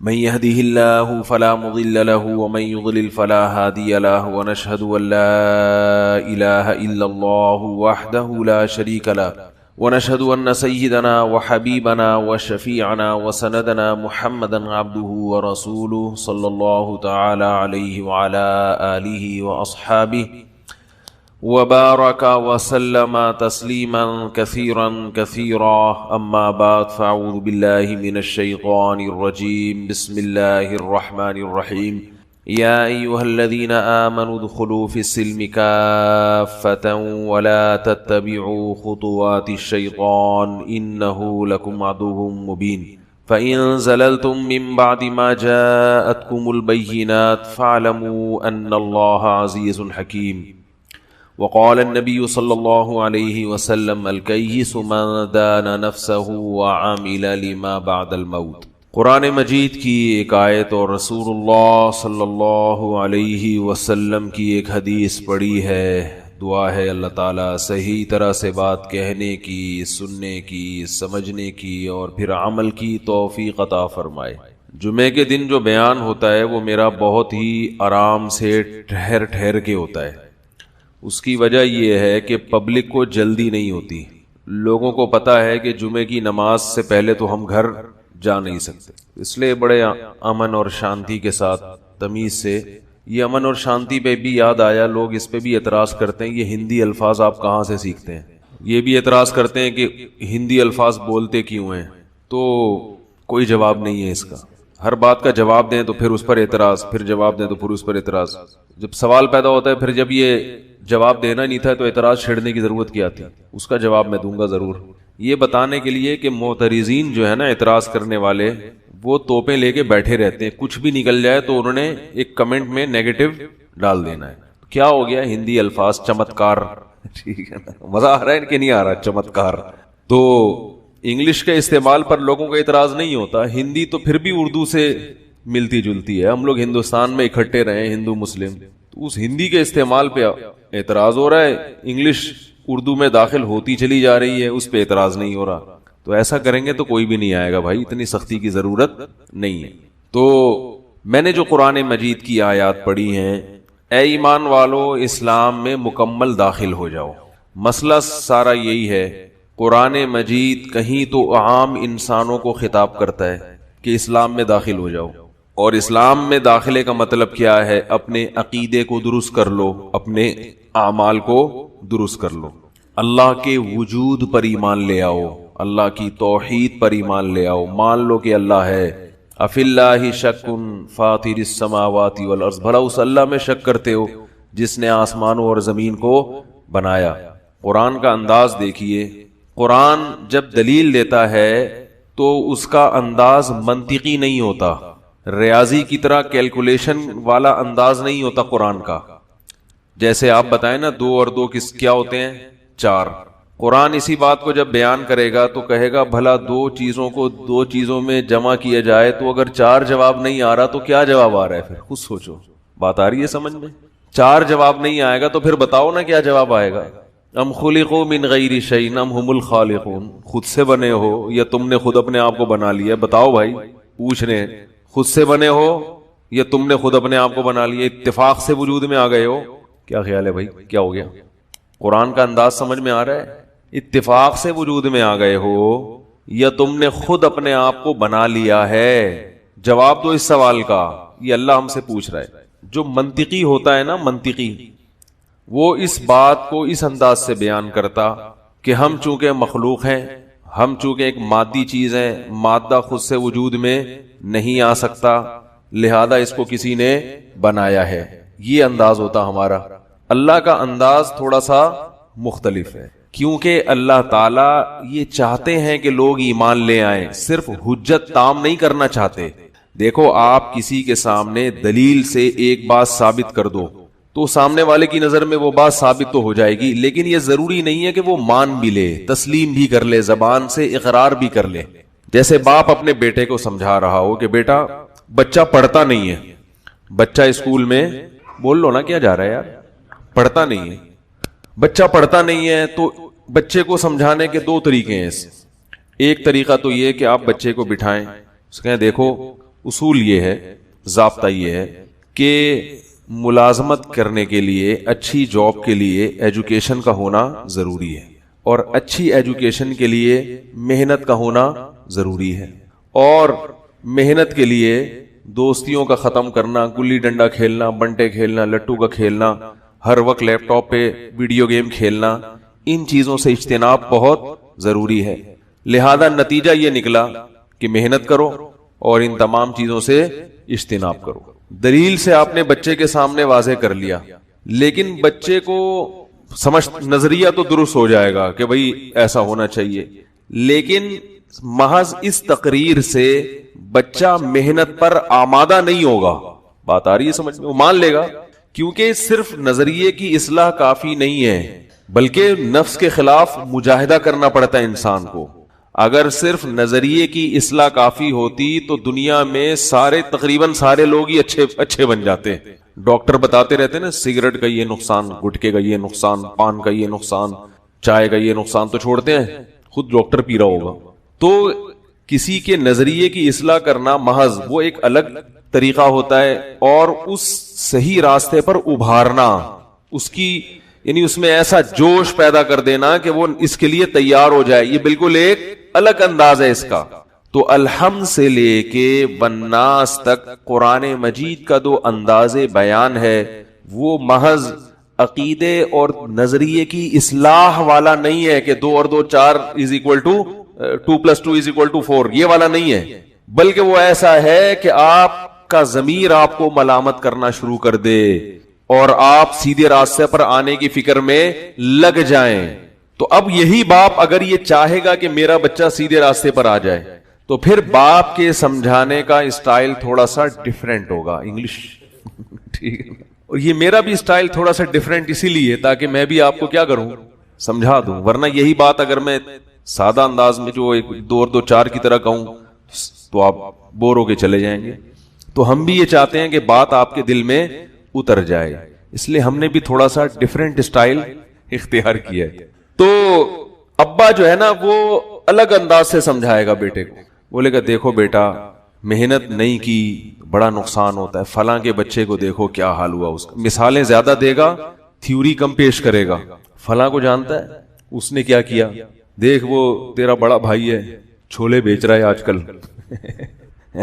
من يهده الله فلا مضل له ومن يضلل فلا هادي له ونشهد أن لا إله إلا الله وحده لا شريك له ونشهد أن سيدنا وحبيبنا وشفيعنا وسندنا محمدا عبده ورسوله صلى الله تعالى عليه وعلى آله وأصحابه وبارك وسلم تسليما كثيرا كثيرا أما بعد فأعوذ بالله من الشيطان الرجيم بسم الله الرحمن الرحيم يا أيها الذين آمنوا ادخلوا في السلم كافة ولا تتبعوا خطوات الشيطان إنه لكم عدو مبين فإن زللتم من بعد ما جاءتكم البينات فاعلموا أن الله عزيز حكيم وقال النبي صلى الله عليه وسلم الكيس من دان نفسه وعمل لما بعد الموت۔ قرآن مجید کی ایک آیت اور رسول اللہ صلی اللہ علیہ وسلم کی ایک حدیث پڑھی ہے۔ دعا ہے اللہ تعالیٰ صحیح طرح سے بات کہنے کی، سننے کی، سمجھنے کی اور پھر عمل کی توفیق عطا فرمائے۔ جمعے کے دن جو بیان ہوتا ہے وہ میرا بہت ہی آرام سے ٹھہر ٹھہر کے ہوتا ہے۔ اس کی وجہ یہ ہے کہ پبلک کو جلدی نہیں ہوتی۔ لوگوں کو پتہ ہے کہ جمعے کی نماز سے پہلے تو ہم گھر جا نہیں سکتے، اس لیے بڑے امن اور شانتی کے ساتھ تمیز سے۔ یہ امن اور شانتی پہ بھی یاد آیا، لوگ اس پہ بھی اعتراض کرتے ہیں یہ ہندی الفاظ آپ کہاں سے سیکھتے ہیں۔ یہ بھی اعتراض کرتے ہیں کہ ہندی الفاظ بولتے کیوں ہیں، تو کوئی جواب نہیں ہے اس کا۔ ہر بات کا جواب دیں تو پھر اس پر اعتراض، پھر جواب دیں تو پھر اس پر اعتراض۔ جب سوال پیدا ہوتا ہے پھر جب یہ جواب دینا نہیں تھا تو اعتراض چھیڑنے کی ضرورت کیا تھی؟ اس کا جواب میں دوں گا ضرور، یہ بتانے کے لیے کہ معترضین جو ہے نا، اعتراض کرنے والے، وہ توپیں لے کے بیٹھے رہتے ہیں، کچھ بھی نکل جائے تو انہوں نے ایک کمنٹ میں نیگیٹو ڈال دینا ہے۔ کیا ہو گیا؟ ہندی الفاظ چمتکار، ٹھیک ہے نا، مزہ آ رہا ہے کہ نہیں آ رہا؟ چمتکار۔ تو انگلش کے استعمال پر لوگوں کا اعتراض نہیں ہوتا، ہندی تو پھر بھی اردو سے ملتی جلتی ہے، ہم لوگ ہندوستان میں اکٹھے رہے ہندو مسلم، تو اس ہندی کے استعمال پہ اعتراض ہو رہا ہے، انگلش اردو میں داخل ہوتی چلی جا رہی ہے، اس پہ اعتراض نہیں ہو رہا۔ تو ایسا کریں گے تو کوئی بھی نہیں آئے گا بھائی، اتنی سختی کی ضرورت نہیں ہے۔ تو میں نے جو قرآن مجید کی آیات پڑھی ہیں، اے ایمان والو اسلام میں مکمل داخل ہو جاؤ۔ مسئلہ سارا یہی ہے، قرآن مجید کہیں تو عام انسانوں کو خطاب کرتا ہے کہ اسلام میں داخل ہو جاؤ، اور اسلام میں داخلے کا مطلب کیا ہے؟ اپنے عقیدے کو درست کر لو، اپنے اعمال کو درست کر لو، اللہ کے وجود پر ایمان لے آؤ، اللہ کی توحید پر ایمان لے آؤ، مان لو کہ اللہ ہے۔ افی اللہ شک فاطر السماوات والارض، بھلا اس اللہ میں شک کرتے ہو جس نے آسمانوں اور زمین کو بنایا۔ قرآن کا انداز دیکھیے، قرآن جب دلیل دیتا ہے تو اس کا انداز منطقی نہیں ہوتا، ریاضی کی طرح کیلکولیشن والا انداز نہیں ہوتا قرآن کا۔ جیسے آپ بتائیں نا، 2 اور 2 کیا ہوتے ہیں؟ 4۔ قرآن اسی بات کو جب بیان کرے گا تو کہے گا بھلا 2 چیزوں کو 2 چیزوں میں جمع کیا جائے تو اگر 4 جواب نہیں آ رہا تو کیا جواب آ رہا ہے؟ پھر خود سوچو، بات آ رہی ہے سمجھ میں؟ 4 جواب نہیں آئے گا تو پھر بتاؤ نا کیا جواب آئے گا؟ ام خلقوا من غیر شیء ام هم الخالقون، خود سے بنے ہو یا تم نے خود اپنے آپ کو بنا لیا؟ بتاؤ بھائی، پوچھ رہے ہیں، خود سے بنے ہو یا تم نے خود اپنے آپ کو بنا لیا؟ اتفاق سے وجود میں آ گئے ہو؟ کیا خیال ہے بھائی، کیا ہو گیا؟ قرآن کا انداز سمجھ میں آ رہا ہے؟ اتفاق سے وجود میں آ گئے ہو یا تم نے خود اپنے آپ کو بنا لیا ہے؟ جواب دو اس سوال کا، یہ اللہ ہم سے پوچھ رہا ہے۔ جو منطقی ہوتا ہے نا، منطقی، وہ اس بات کو اس انداز سے بیان کرتا کہ ہم چونکہ مخلوق ہیں، ہم چونکہ ایک مادی چیز ہیں، مادہ خود سے وجود میں نہیں آ سکتا، لہذا اس کو کسی نے بنایا ہے، یہ انداز ہوتا ہمارا۔ اللہ کا انداز تھوڑا سا مختلف ہے، کیونکہ اللہ تعالیٰ یہ چاہتے ہیں کہ لوگ ایمان لے آئیں، صرف حجت تام نہیں کرنا چاہتے۔ دیکھو، آپ کسی کے سامنے دلیل سے ایک بات ثابت کر دو تو سامنے والے کی نظر میں وہ بات ثابت تو ہو جائے گی، لیکن یہ ضروری نہیں ہے کہ وہ مان بھی لے، تسلیم بھی کر لے، زبان سے اقرار بھی کر لے۔ جیسے باپ اپنے بیٹے کو سمجھا رہا ہو کہ بیٹا بچہ پڑھتا نہیں ہے، بچہ اسکول میں بول لو نا کیا جا رہا ہے یار، پڑھتا نہیں ہے، بچہ پڑھتا نہیں ہے، تو بچے کو سمجھانے کے 2 طریقے ہیں۔ ایک طریقہ تو یہ کہ آپ بچے کو بٹھائیں، اس کہیں دیکھو اصول یہ ہے، ضابطہ یہ ہے کہ ملازمت کرنے کے لیے، اچھی جاب کے لیے ایجوکیشن کا ہونا ضروری ہے، اور اچھی ایجوکیشن کے لیے محنت کا ہونا ضروری ہے، اور محنت کے لیے دوستیوں کا ختم کرنا، گلی ڈنڈا کھیلنا، بنٹے کھیلنا، لٹو کا کھیلنا، ہر وقت لیپ ٹاپ پہ ویڈیو گیم کھیلنا، ان چیزوں سے اجتناب بہت ضروری ہے۔ لہذا نتیجہ یہ نکلا کہ محنت کرو اور ان تمام چیزوں سے اجتناب کرو۔ دلیل سے آپ نے بچے کے سامنے واضح کر لیا، لیکن بچے کو نظریہ تو درست ہو جائے گا کہ بھئی ایسا ہونا چاہیے، لیکن محض اس تقریر سے بچہ محنت پر آمادہ نہیں ہوگا۔ بات آ رہی ہے سمجھ میں؟ وہ مان لے گا، کیونکہ صرف نظریے کی اصلاح کافی نہیں ہے، بلکہ نفس کے خلاف مجاہدہ کرنا پڑتا ہے انسان کو۔ اگر صرف نظریے کی اصلاح کافی ہوتی تو دنیا میں تقریباً سارے لوگ ہی اچھے بن جاتے۔ ڈاکٹر بتاتے رہتے ہیں نا، سگریٹ کا یہ نقصان، گٹکے کا یہ نقصان، پان کا یہ نقصان، چائے کا یہ نقصان، تو چھوڑتے ہیں، خود ڈاکٹر پی رہا ہوگا۔ تو کسی کے نظریے کی اصلاح کرنا محض وہ ایک الگ طریقہ ہوتا ہے، اور اس صحیح راستے پر ابھارنا، اس کی یعنی اس میں ایسا جوش پیدا کر دینا کہ وہ اس کے لیے تیار ہو جائے، یہ بالکل ایک الگ انداز ہے اس کا۔ تو الحمد سے لے کے والناس تک قرآن مجید کا جو انداز بیان ہے وہ محض عقیدے اور نظریے کی اصلاح والا نہیں ہے کہ 2 اور 2 4 = 2 + 2 = 4، یہ والا نہیں ہے، بلکہ وہ ایسا ہے کہ آپ کا ضمیر آپ کو ملامت کرنا شروع کر دے اور آپ سیدھے راستے پر آنے کی فکر میں لگ جائیں۔ تو اب یہی باپ اگر یہ چاہے گا کہ میرا بچہ سیدھے راستے پر آ جائے، تو پھر باپ کے سمجھانے کا اسٹائل تھوڑا سا ڈیفرنٹ ہوگا، انگلش ٹھیک ہے، اور یہ میرا بھی اسٹائل تھوڑا سا ڈیفرنٹ اسی لیے تاکہ میں بھی آپ کو کیا کروں، سمجھا دوں۔ ورنہ یہی بات اگر میں سادہ انداز میں جو 2 اور 2 4 کی طرح کہوں تو آپ بور ہو کے چلے جائیں گے۔ تو ہم بھی یہ چاہتے ہیں کہ بات آپ کے دل میں اتر جائے، اس لیے ہم نے بھی تھوڑا سا ڈیفرنٹ اسٹائل اختیار کیا ہے۔ تو ابا جو ہے نا وہ الگ انداز سے سمجھائے گا بیٹے کو، بولے گا دیکھو بیٹا، محنت نہیں کی بڑا نقصان ہوتا ہے، فلاں کے بچے کو دیکھو کیا حال ہوا اس کا، مثالیں زیادہ دے گا، تھیوری کم پیش کرے گا۔ فلاں کو جانتا ہے اس نے کیا کیا، دیکھ وہ تیرا بڑا بھائی ہے چھولے بیچ رہا ہے آج کل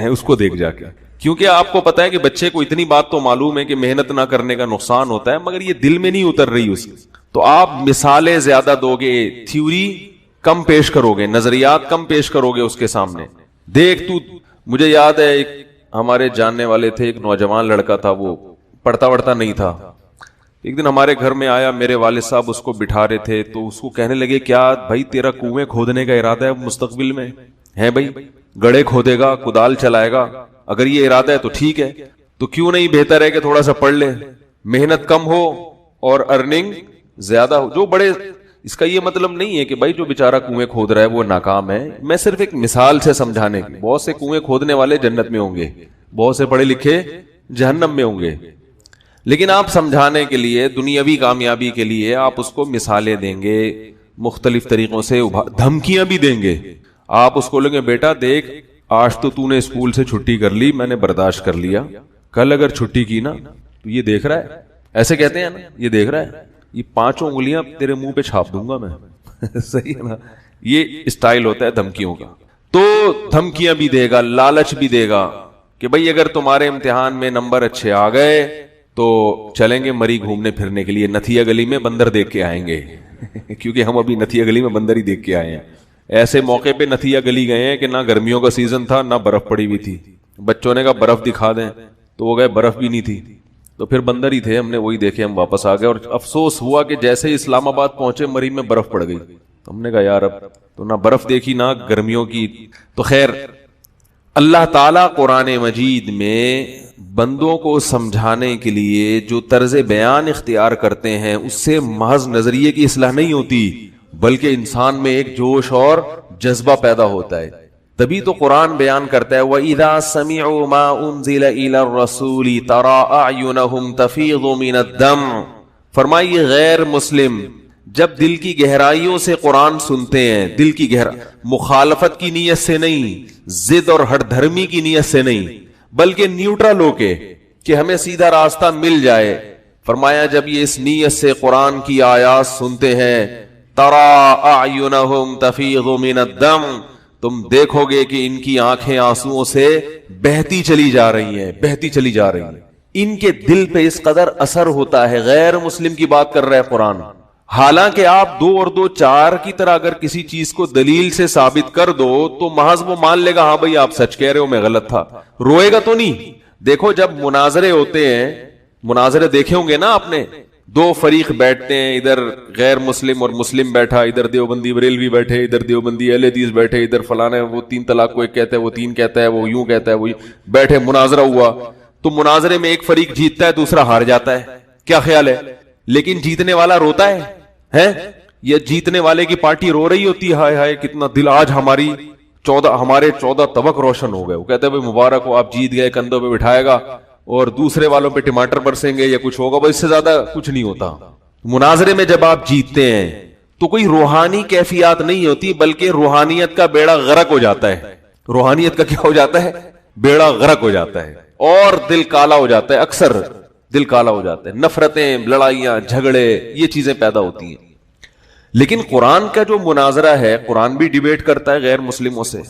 اس کو دیکھ جا کے، کیونکہ آپ کو پتا ہے کہ بچے کو اتنی بات تو معلوم ہے کہ محنت نہ کرنے کا نقصان ہوتا ہے، مگر یہ دل میں نہیں اتر رہی اس کی۔ تو آپ مثالیں زیادہ دو گے، تھیوری کم پیش کرو گے، نظریات کم پیش کرو گے اس کے سامنے۔ دیکھ تو، مجھے یاد ہے ایک ہمارے جاننے والے تھے، ایک نوجوان لڑکا تھا، وہ پڑھتا وڑھتا نہیں تھا۔ ایک دن ہمارے گھر میں آیا، میرے والد صاحب اس کو بٹھا رہے تھے، تو اس کو کہنے لگے کیا بھائی تیرا کنویں کھودنے کا ارادہ ہے مستقبل میں؟ ہے بھائی، گڑھے کھودے گا، کدال چلائے گا، اگر یہ ارادہ ہے تو ٹھیک ہے، تو کیوں نہیں بہتر ہے کہ تھوڑا سا پڑھ لے، محنت کم ہو اور ارننگ زیادہ ہو۔ جو بڑے، اس کا یہ مطلب نہیں ہے کہ بھائی جو بیچارہ کنویں کھود رہا ہے وہ ناکام ہے، میں صرف ایک مثال سے سمجھانے کی، بہت سے کنویں کھودنے والے جنت میں ہوں گے، بہت سے پڑھے لکھے جہنم میں ہوں گے، لیکن آپ سمجھانے کے لیے، دنیاوی کامیابی کے لیے آپ اس کو مثالیں دیں گے، مختلف طریقوں سے دھمکیاں بھی دیں گے۔ آپ اس کو لیں گے بیٹا دیکھ، آج تو نے اسکول سے چھٹی کر لی، میں نے برداشت کر لیا، کل اگر چھٹی کی نا تو یہ دیکھ رہا ہے، ایسے کہتے ہیں نا، یہ دیکھ رہا ہے، یہ 5 انگلیاں تیرے منہ پہ چھاپ دوں گا میں صحیح ہے نا، یہ اسٹائل ہوتا ہے دھمکیوں کا۔ تو دھمکیاں بھی دے گا، لالچ بھی دے گا کہ بھئی اگر تمہارے امتحان میں نمبر اچھے آ گئے تو چلیں گے مری گھومنے پھرنے کے لیے، نتھیا گلی میں بندر دیکھ کے آئیں گے کیونکہ ہم ابھی نتھیا گلی میں بندر ہی دیکھ کے آئے ہیں۔ ایسے موقع پہ نتھیا گلی گئے ہیں کہ نہ گرمیوں کا سیزن تھا، نہ برف پڑی ہوئی تھی، بچوں نے کہا برف دکھا دیں، تو وہ گئے، برف بھی نہیں تھی، تو پھر بندر ہی تھے، ہم نے وہی دیکھے، ہم واپس آ گئے، اور افسوس ہوا کہ جیسے ہی اسلام آباد پہنچے مری میں برف پڑ گئی، تو ہم نے کہا یار اب تو نہ برف دیکھی نہ گرمیوں کی۔ تو خیر، اللہ تعالیٰ قرآن مجید میں بندوں کو سمجھانے کے لیے جو طرز بیان اختیار کرتے ہیں اس سے محض نظریے کی اصلاح نہیں ہوتی، بلکہ انسان میں ایک جوش اور جذبہ پیدا ہوتا ہے۔ تبھی تو قرآن بیان کرتا ہے وَإِذَا سَمِعُوا مَا أُنزِلَ إِلَى الرَّسُولِ تَرَىٰ أَعْيُنَهُمْ تَفِيضُ مِنَ الدَّمْعِ، فرمائیے غیر مسلم جب دل کی گہرائیوں سے قرآن سنتے ہیں، دل کی مخالفت کی نیت سے نہیں، ضد اور ہٹ دھرمی کی نیت سے نہیں، بلکہ نیوٹرل ہو کے کہ ہمیں سیدھا راستہ مل جائے. فرمایا جب یہ اس نیت سے قرآن کی آیات سنتے ہیں ترا اعینہم تفیض من الدم، تم دیکھو گے کہ ان کی آنکھیں آنسوؤں سے بہتی چلی جا رہی ہیں، بہتی چلی جا رہی ہیں. ان کے دل پہ اس قدر اثر ہوتا ہے. غیر مسلم کی بات کر رہا ہے قرآن. حالانکہ آپ 2 اور 2 4 کی طرح اگر کسی چیز کو دلیل سے ثابت کر دو تو محض وہ مان لے گا ہاں بھائی آپ سچ کہہ رہے ہو، میں غلط تھا. روئے گا تو نہیں. دیکھو جب مناظرے ہوتے ہیں، مناظرے دیکھے ہوں گے نا آپ نے، 2 فریق بیٹھتے ہیں، ادھر غیر مسلم اور مسلم بیٹھا، ادھر دیوبندی بریلوی بیٹھے، ادھر دیوبندی اہل حدیث بیٹھے، ادھر فلانا وہ 3 طلاق کو ایک کہتا ہے، وہ 3 کہتا ہے، وہ یوں کہتا ہے، وہ بیٹھے مناظرہ ہوا. تو مناظرے میں ایک فریق جیتتا ہے، دوسرا ہار جاتا ہے. کیا خیال ہے؟ لیکن جیتنے والا روتا ہے یہ جیتنے والے کی پارٹی رو رہی ہوتی ہے، ہائے ہائے کتنا دل، آج ہمارے 14 طبق روشن ہو گئے. وہ کہتے ہیں بھائی مبارک ہو آپ جیت گئے، کندھوں پہ بٹھائے گا اور دوسرے والوں پہ ٹماٹر برسیں گے یا کچھ ہوگا. بس اس سے زیادہ کچھ نہیں ہوتا. مناظرے میں جب آپ جیتتے ہیں تو کوئی روحانی کیفیات نہیں ہوتی، بلکہ روحانیت کا بیڑا غرق ہو جاتا ہے. روحانیت کا کیا ہو جاتا ہے؟ بیڑا غرق ہو جاتا ہے اور دل کالا ہو جاتا ہے. اکثر دل کالا ہو جاتا ہے، نفرتیں، لڑائیاں، جھگڑے، یہ چیزیں پیدا ہوتی ہیں. لیکن قرآن کا جو مناظرہ ہے، قرآن بھی ڈیبیٹ کرتا ہے غیر مسلموں سے.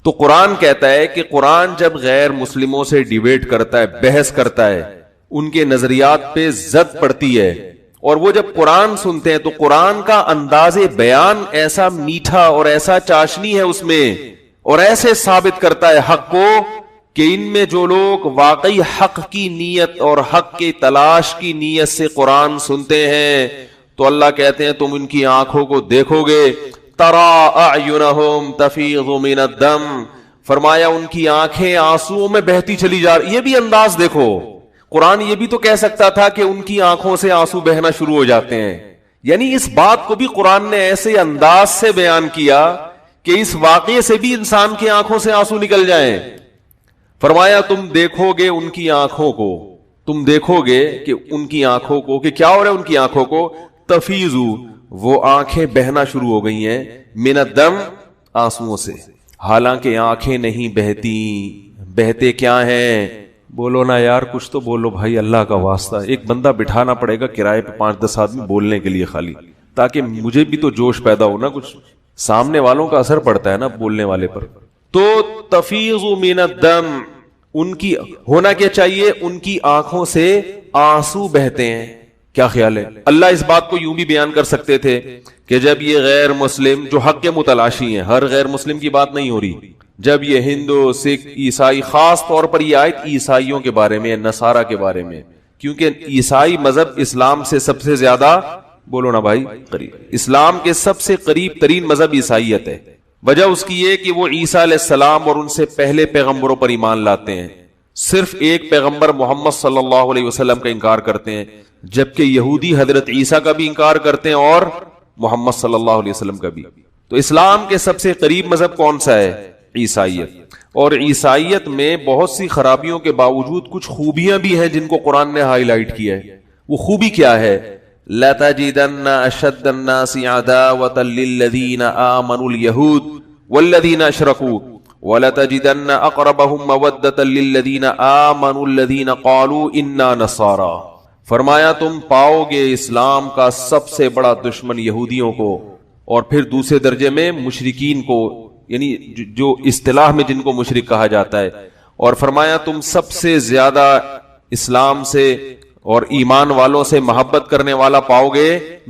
تو قرآن کہتا ہے کہ قرآن جب غیر مسلموں سے ڈیبیٹ کرتا ہے، بحث کرتا ہے، ان کے نظریات پہ زد پڑتی ہے، اور وہ جب قرآن سنتے ہیں تو قرآن کا انداز بیان ایسا میٹھا اور ایسا چاشنی ہے اس میں، اور ایسے ثابت کرتا ہے حق کو کہ ان میں جو لوگ واقعی حق کی نیت اور حق کی تلاش کی نیت سے قرآن سنتے ہیں تو اللہ کہتے ہیں تم ان کی آنکھوں کو دیکھو گے. ترا اعینہم تفیض من الدم، فرمایا ان کی آنکھیں آنسوؤں میں بہتی چلی جا رہی. یہ بھی انداز دیکھو، قرآن یہ بھی تو کہہ سکتا تھا کہ ان کی آنکھوں سے آنسو بہنا شروع ہو جاتے ہیں. یعنی اس بات کو بھی قرآن نے ایسے انداز سے بیان کیا کہ اس واقعے سے بھی انسان کی آنکھوں سے آنسو نکل جائیں. فرمایا تم دیکھو گے ان کی آنکھوں کو، تم دیکھو گے کہ ان کی آنکھوں کو، کہ کیا ہو رہا ہے ان کی آنکھوں کو، تفیضو، وہ آنکھیں بہنا شروع ہو گئی ہیں، من الدم، آنسوؤں سے. حالانکہ آنکھیں نہیں بہتی، بہتے کیا ہیں؟ بولو نا یار، کچھ تو بولو بھائی، اللہ کا واسطہ. ایک بندہ بٹھانا پڑے گا کرائے پہ 5-10 آدمی بولنے کے لیے خالی، تاکہ مجھے بھی تو جوش پیدا ہو نا. کچھ سامنے والوں کا اثر پڑتا ہے نا بولنے والے پر. تو تفیض من الدم، ان کی ہونا کیا چاہیے؟ ان کی آنکھوں سے آنسو بہتے ہیں. کیا خیال ہے؟ اللہ اس بات کو یوں بھی بیان کر سکتے تھے کہ جب یہ غیر مسلم جو حق کے متلاشی ہیں، ہر غیر مسلم کی بات نہیں ہو رہی، جب یہ ہندو، سکھ، عیسائی، خاص طور پر یہ آیت عیسائیوں کے بارے میں، نصارہ کے بارے میں، کیونکہ عیسائی مذہب اسلام سے سب سے زیادہ، بولو نا بھائی، قریب، اسلام کے سب سے قریب ترین مذہب عیسائیت ہے. وجہ اس کی یہ کہ وہ عیسیٰ علیہ السلام اور ان سے پہلے پیغمبروں پر ایمان لاتے ہیں. صرف ایک پیغمبر محمد صلی اللہ علیہ وسلم کا انکار کرتے ہیں، جبکہ یہودی حضرت عیسیٰ کا بھی انکار کرتے ہیں اور محمد صلی اللہ علیہ وسلم کا بھی. تو اسلام کے سب سے قریب مذہب کون سا ہے؟ عیسائیت. اور عیسائیت میں بہت سی خرابیوں کے باوجود کچھ خوبیاں بھی ہیں جن کو قرآن نے ہائی لائٹ کیا ہے. وہ خوبی کیا ہے؟ لَتَجِدَنَّ أَشَدَّ النَّاسِ عَدَاوَةً لِلَّذِينَ آمَنُوا الْيَهُودَ وَالَّذِينَ أَشْرَكُوا وَلَتَجِدَنَّ أَقْرَبَهُمْ مَوَدَّةً لِلَّذِينَ آمَنُوا الَّذِينَ قَالُوا إِنَّا نَصَارَىٰ. فرمایا تم پاؤ گے اسلام کا سب سے بڑا دشمن یہودیوں کو، اور پھر دوسرے درجے میں مشرکین کو، یعنی جو اصطلاح میں جن کو مشرک کہا جاتا ہے. اور فرمایا تم سب سے زیادہ اسلام سے اور ایمان والوں سے محبت کرنے والا پاؤ گے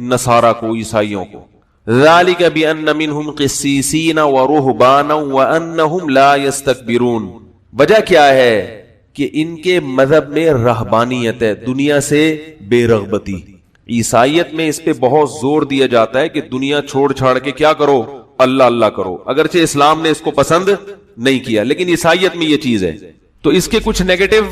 نصارہ کو، عیسائیوں کو. ذالک بان منہم قسیسین ورہبانا وانہم لا یستکبرون. وجہ کیا ہے؟ کہ ان کے مذہب میں رہبانیت ہے، دنیا سے بے رغبتی. عیسائیت میں اس پہ بہت زور دیا جاتا ہے کہ دنیا چھوڑ چھاڑ کے کیا کرو؟ اللہ اللہ کرو. اگرچہ اسلام نے اس کو پسند نہیں کیا، لیکن عیسائیت میں یہ چیز ہے. تو اس کے کچھ نیگیٹو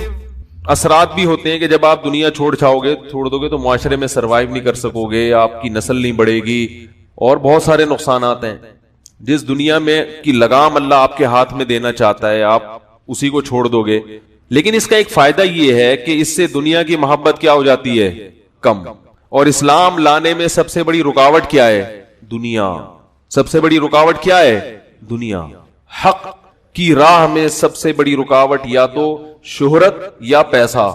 اثرات بھی ہوتے ہیں کہ جب آپ دنیا چھوڑ دو گے تو معاشرے میں سروائیو نہیں کر سکو گے، آپ کی نسل نہیں بڑھے گی، اور بہت سارے نقصانات ہیں. جس دنیا میں کی لگام اللہ آپ کے ہاتھ میں دینا چاہتا ہے آپ اسی کو چھوڑ دو گے. لیکن اس کا ایک فائدہ یہ ہے کہ اس سے دنیا کی محبت کیا ہو جاتی ہے؟ کم. اور اسلام لانے میں سب سے بڑی رکاوٹ کیا ہے؟ دنیا. سب سے بڑی رکاوٹ کیا ہے؟ دنیا. حق کی راہ میں سب سے بڑی رکاوٹ یا تو شہرت یا پیسہ،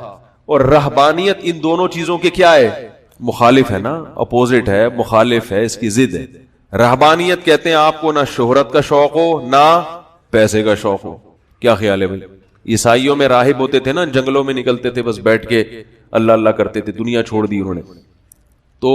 اور رہبانیت ان دونوں چیزوں کے کیا ہے؟ مخالف ہے نا، اپوزٹ ہے، مخالف ہے، اس کی ضد ہے۔ رہبانیت کہتے ہیں آپ کو نہ شہرت کا شوق ہو نہ پیسے کا شوق ہو۔ کیا خیال ہے بھائی؟ عیسائیوں میں راہب ہوتے تھے نا، جنگلوں میں نکلتے تھے، بس بیٹھ کے اللہ اللہ کرتے تھے، دنیا چھوڑ دی انہوں نے۔ تو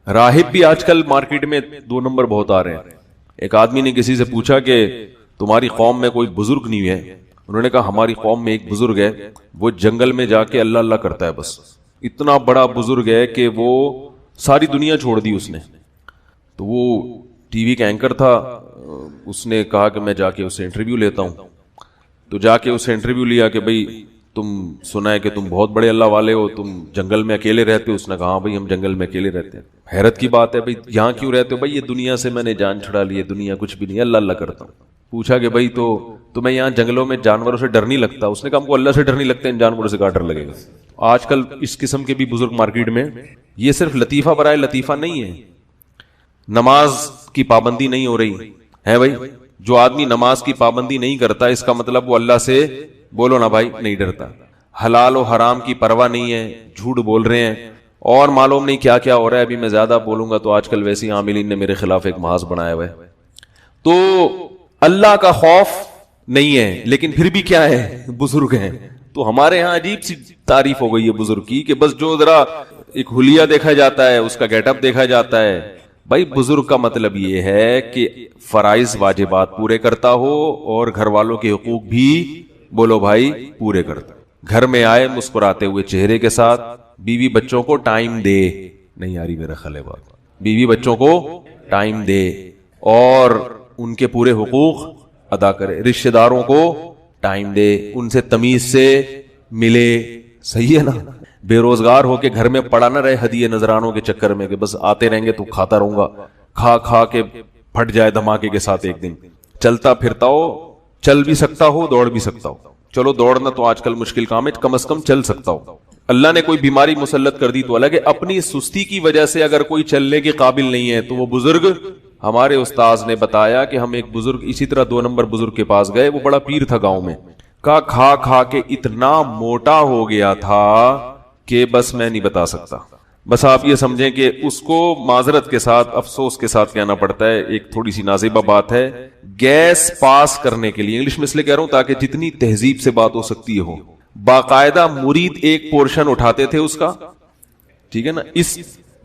راہب بھی آج کل مارکیٹ میں 2 نمبر بہت آ رہے ہیں۔ ایک آدمی نے کسی سے پوچھا کہ تمہاری قوم میں کوئی بزرگ نہیں ہے؟ انہوں نے کہا ہماری قوم میں ایک بزرگ ہے، وہ جنگل میں جا کے اللہ اللہ کرتا ہے، بس اتنا بڑا بزرگ ہے کہ وہ ساری دنیا چھوڑ دی اس نے۔ تو وہ ٹی وی کا اینکر تھا، اس نے کہا کہ میں جا کے اس سے انٹرویو لیتا ہوں۔ تو جا کے اس سے انٹرویو لیا کہ بھئی تم سنا ہے کہ تم بہت بڑے اللہ والے ہو، تم جنگل میں اکیلے رہتے ہو؟ اس نے کہا ہاں بھئی ہم جنگل میں اکیلے رہتے ہیں۔ حیرت کی بات ہے بھئی یہاں کیوں رہتے ہو؟ بھئی یہ دنیا سے میں نے جان چھڑا لی ہے، دنیا کچھ بھی نہیں، اللہ اللہ کرتا ہوں۔ پوچھا کہ بھئی تو تمہیں یہاں جنگلوں میں جانوروں سے ڈر نہیں لگتا؟ اس نے کہا ہم کو اللہ سے ڈر نہیں لگتا، ان جانوروں سے کہاں ڈر لگے گا۔ آج کل اس قسم کے بھی بزرگ مارکیٹ میں۔ یہ صرف لطیفہ برائے لطیفہ نہیں ہے، نماز کی پابندی نہیں ہو رہی ہے بھائی۔ جو آدمی نماز کی پابندی نہیں کرتا اس کا مطلب وہ اللہ سے، بولو نا بھائی، نہیں ڈرتا۔ حلال و حرام کی پرواہ نہیں ہے، جھوٹ بول رہے ہیں، اور معلوم نہیں کیا کیا ہو رہا ہے۔ ابھی میں زیادہ بولوں گا تو آج کل ویسے ہی عاملین نے میرے خلاف ایک محاذ بنایا ہوا ہے۔ تو اللہ کا خوف نہیں ہے، لیکن پھر بھی کیا ہے؟ بزرگ ہیں۔ تو ہمارے ہاں عجیب سی تعریف ہو گئی ہے بزرگ کی کہ بس جو ذرا ایک حلیہ دیکھا جاتا ہے، اس کا گیٹ اپ دیکھا جاتا ہے۔ بھائی بزرگ کا مطلب یہ ہے کہ فرائض واجبات پورے کرتا ہو اور گھر والوں کے حقوق بھی، بولو بھائی، پورے کرتا۔ گھر میں آئے مسکراتے ہوئے چہرے کے ساتھ، بیوی بچوں کو ٹائم دے، نہیں آ رہی میرا خیال ہے بات، بیوی بچوں کو ٹائم دے اور ان کے پورے حقوق ادا کرے، رشتہ داروں کو ٹائم دے، ان سے تمیز سے ملے، صحیح ہے نا؟ بے روزگار ہو کے گھر میں پڑا نہ رہے ہدیے نذرانوں کے چکر میں کہ بس آتے رہیں گے تو کھاتا رہوں گا، کھا کھا کے پھٹ جائے دھماکے کے ساتھ ایک دن۔ چلتا پھرتا ہو، چل بھی سکتا ہو، دوڑ بھی سکتا ہو۔ چلو دوڑنا تو آج کل مشکل کام ہے، کم از کم چل سکتا ہو۔ اللہ نے کوئی بیماری مسلط کر دی تو الگ ہے، اپنی سستی کی وجہ سے اگر کوئی چلنے کے قابل نہیں ہے تو وہ بزرگ، ہمارے استاذ نے بتایا کہ ہم ایک بزرگ اسی طرح 2 نمبر بزرگ کے پاس گئے، وہ بڑا پیر تھا گاؤں میں، کھا کھا کے اتنا موٹا ہو گیا تھا کہ بس میں نہیں بتا سکتا۔ بس آپ یہ سمجھیں کہ اس کو معذرت کے ساتھ، افسوس کے ساتھ کہنا پڑتا ہے، ایک تھوڑی سی نازیبہ بات ہے، گیس پاس کرنے کے لیے، انگلش میں اس لیے کہہ رہا ہوں تاکہ جتنی تہذیب سے بات ہو سکتی ہو، باقاعدہ مرید ایک پورشن اٹھاتے تھے اس کا، ٹھیک ہے نا،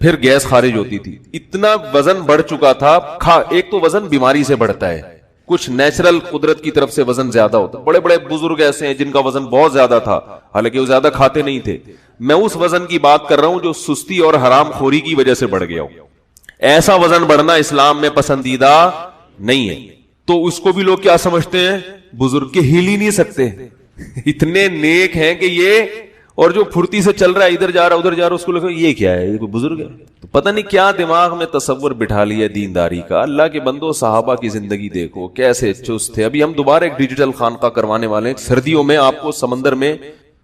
پھر گیس خارج ہوتی تھی۔ اتنا وزن بڑھ چکا تھا، ایک تو وزن بیماری سے بڑھتا ہے، کچھ نیچرل قدرت کی طرف سے وزن زیادہ ہوتا ہے۔ بڑے بڑے بزرگ ایسے ہیں جن کا وزن بہت زیادہ تھا، حالانکہ وہ زیادہ کھاتے نہیں تھے۔ میں اس وزن کی بات کر رہا ہوں جو سستی اور حرام خوری کی وجہ سے بڑھ گیا ہو۔ ایسا وزن بڑھنا اسلام میں پسندیدہ نہیں ہے۔ تو اس کو بھی لوگ کیا سمجھتے ہیں؟ بزرگ کے ہل ہی نہیں سکتے، اتنے نیک ہیں کہ یہ، اور جو پھرتی سے چل رہا ہے، ادھر جا رہا ادھر جا رہا، اس کو لگتا ہے یہ کیا ہے، یہ کوئی بزرگ ہے؟ تو پتہ نہیں کیا دماغ میں تصور بٹھا لیا دینداری کا۔ اللہ کے بندو، صحابہ کی زندگی دیکھو کیسے چست تھے۔ ابھی ہم دوبارہ ایک ڈیجیٹل خانقاہ کروانے والے ہیں، سردیوں میں آپ کو سمندر میں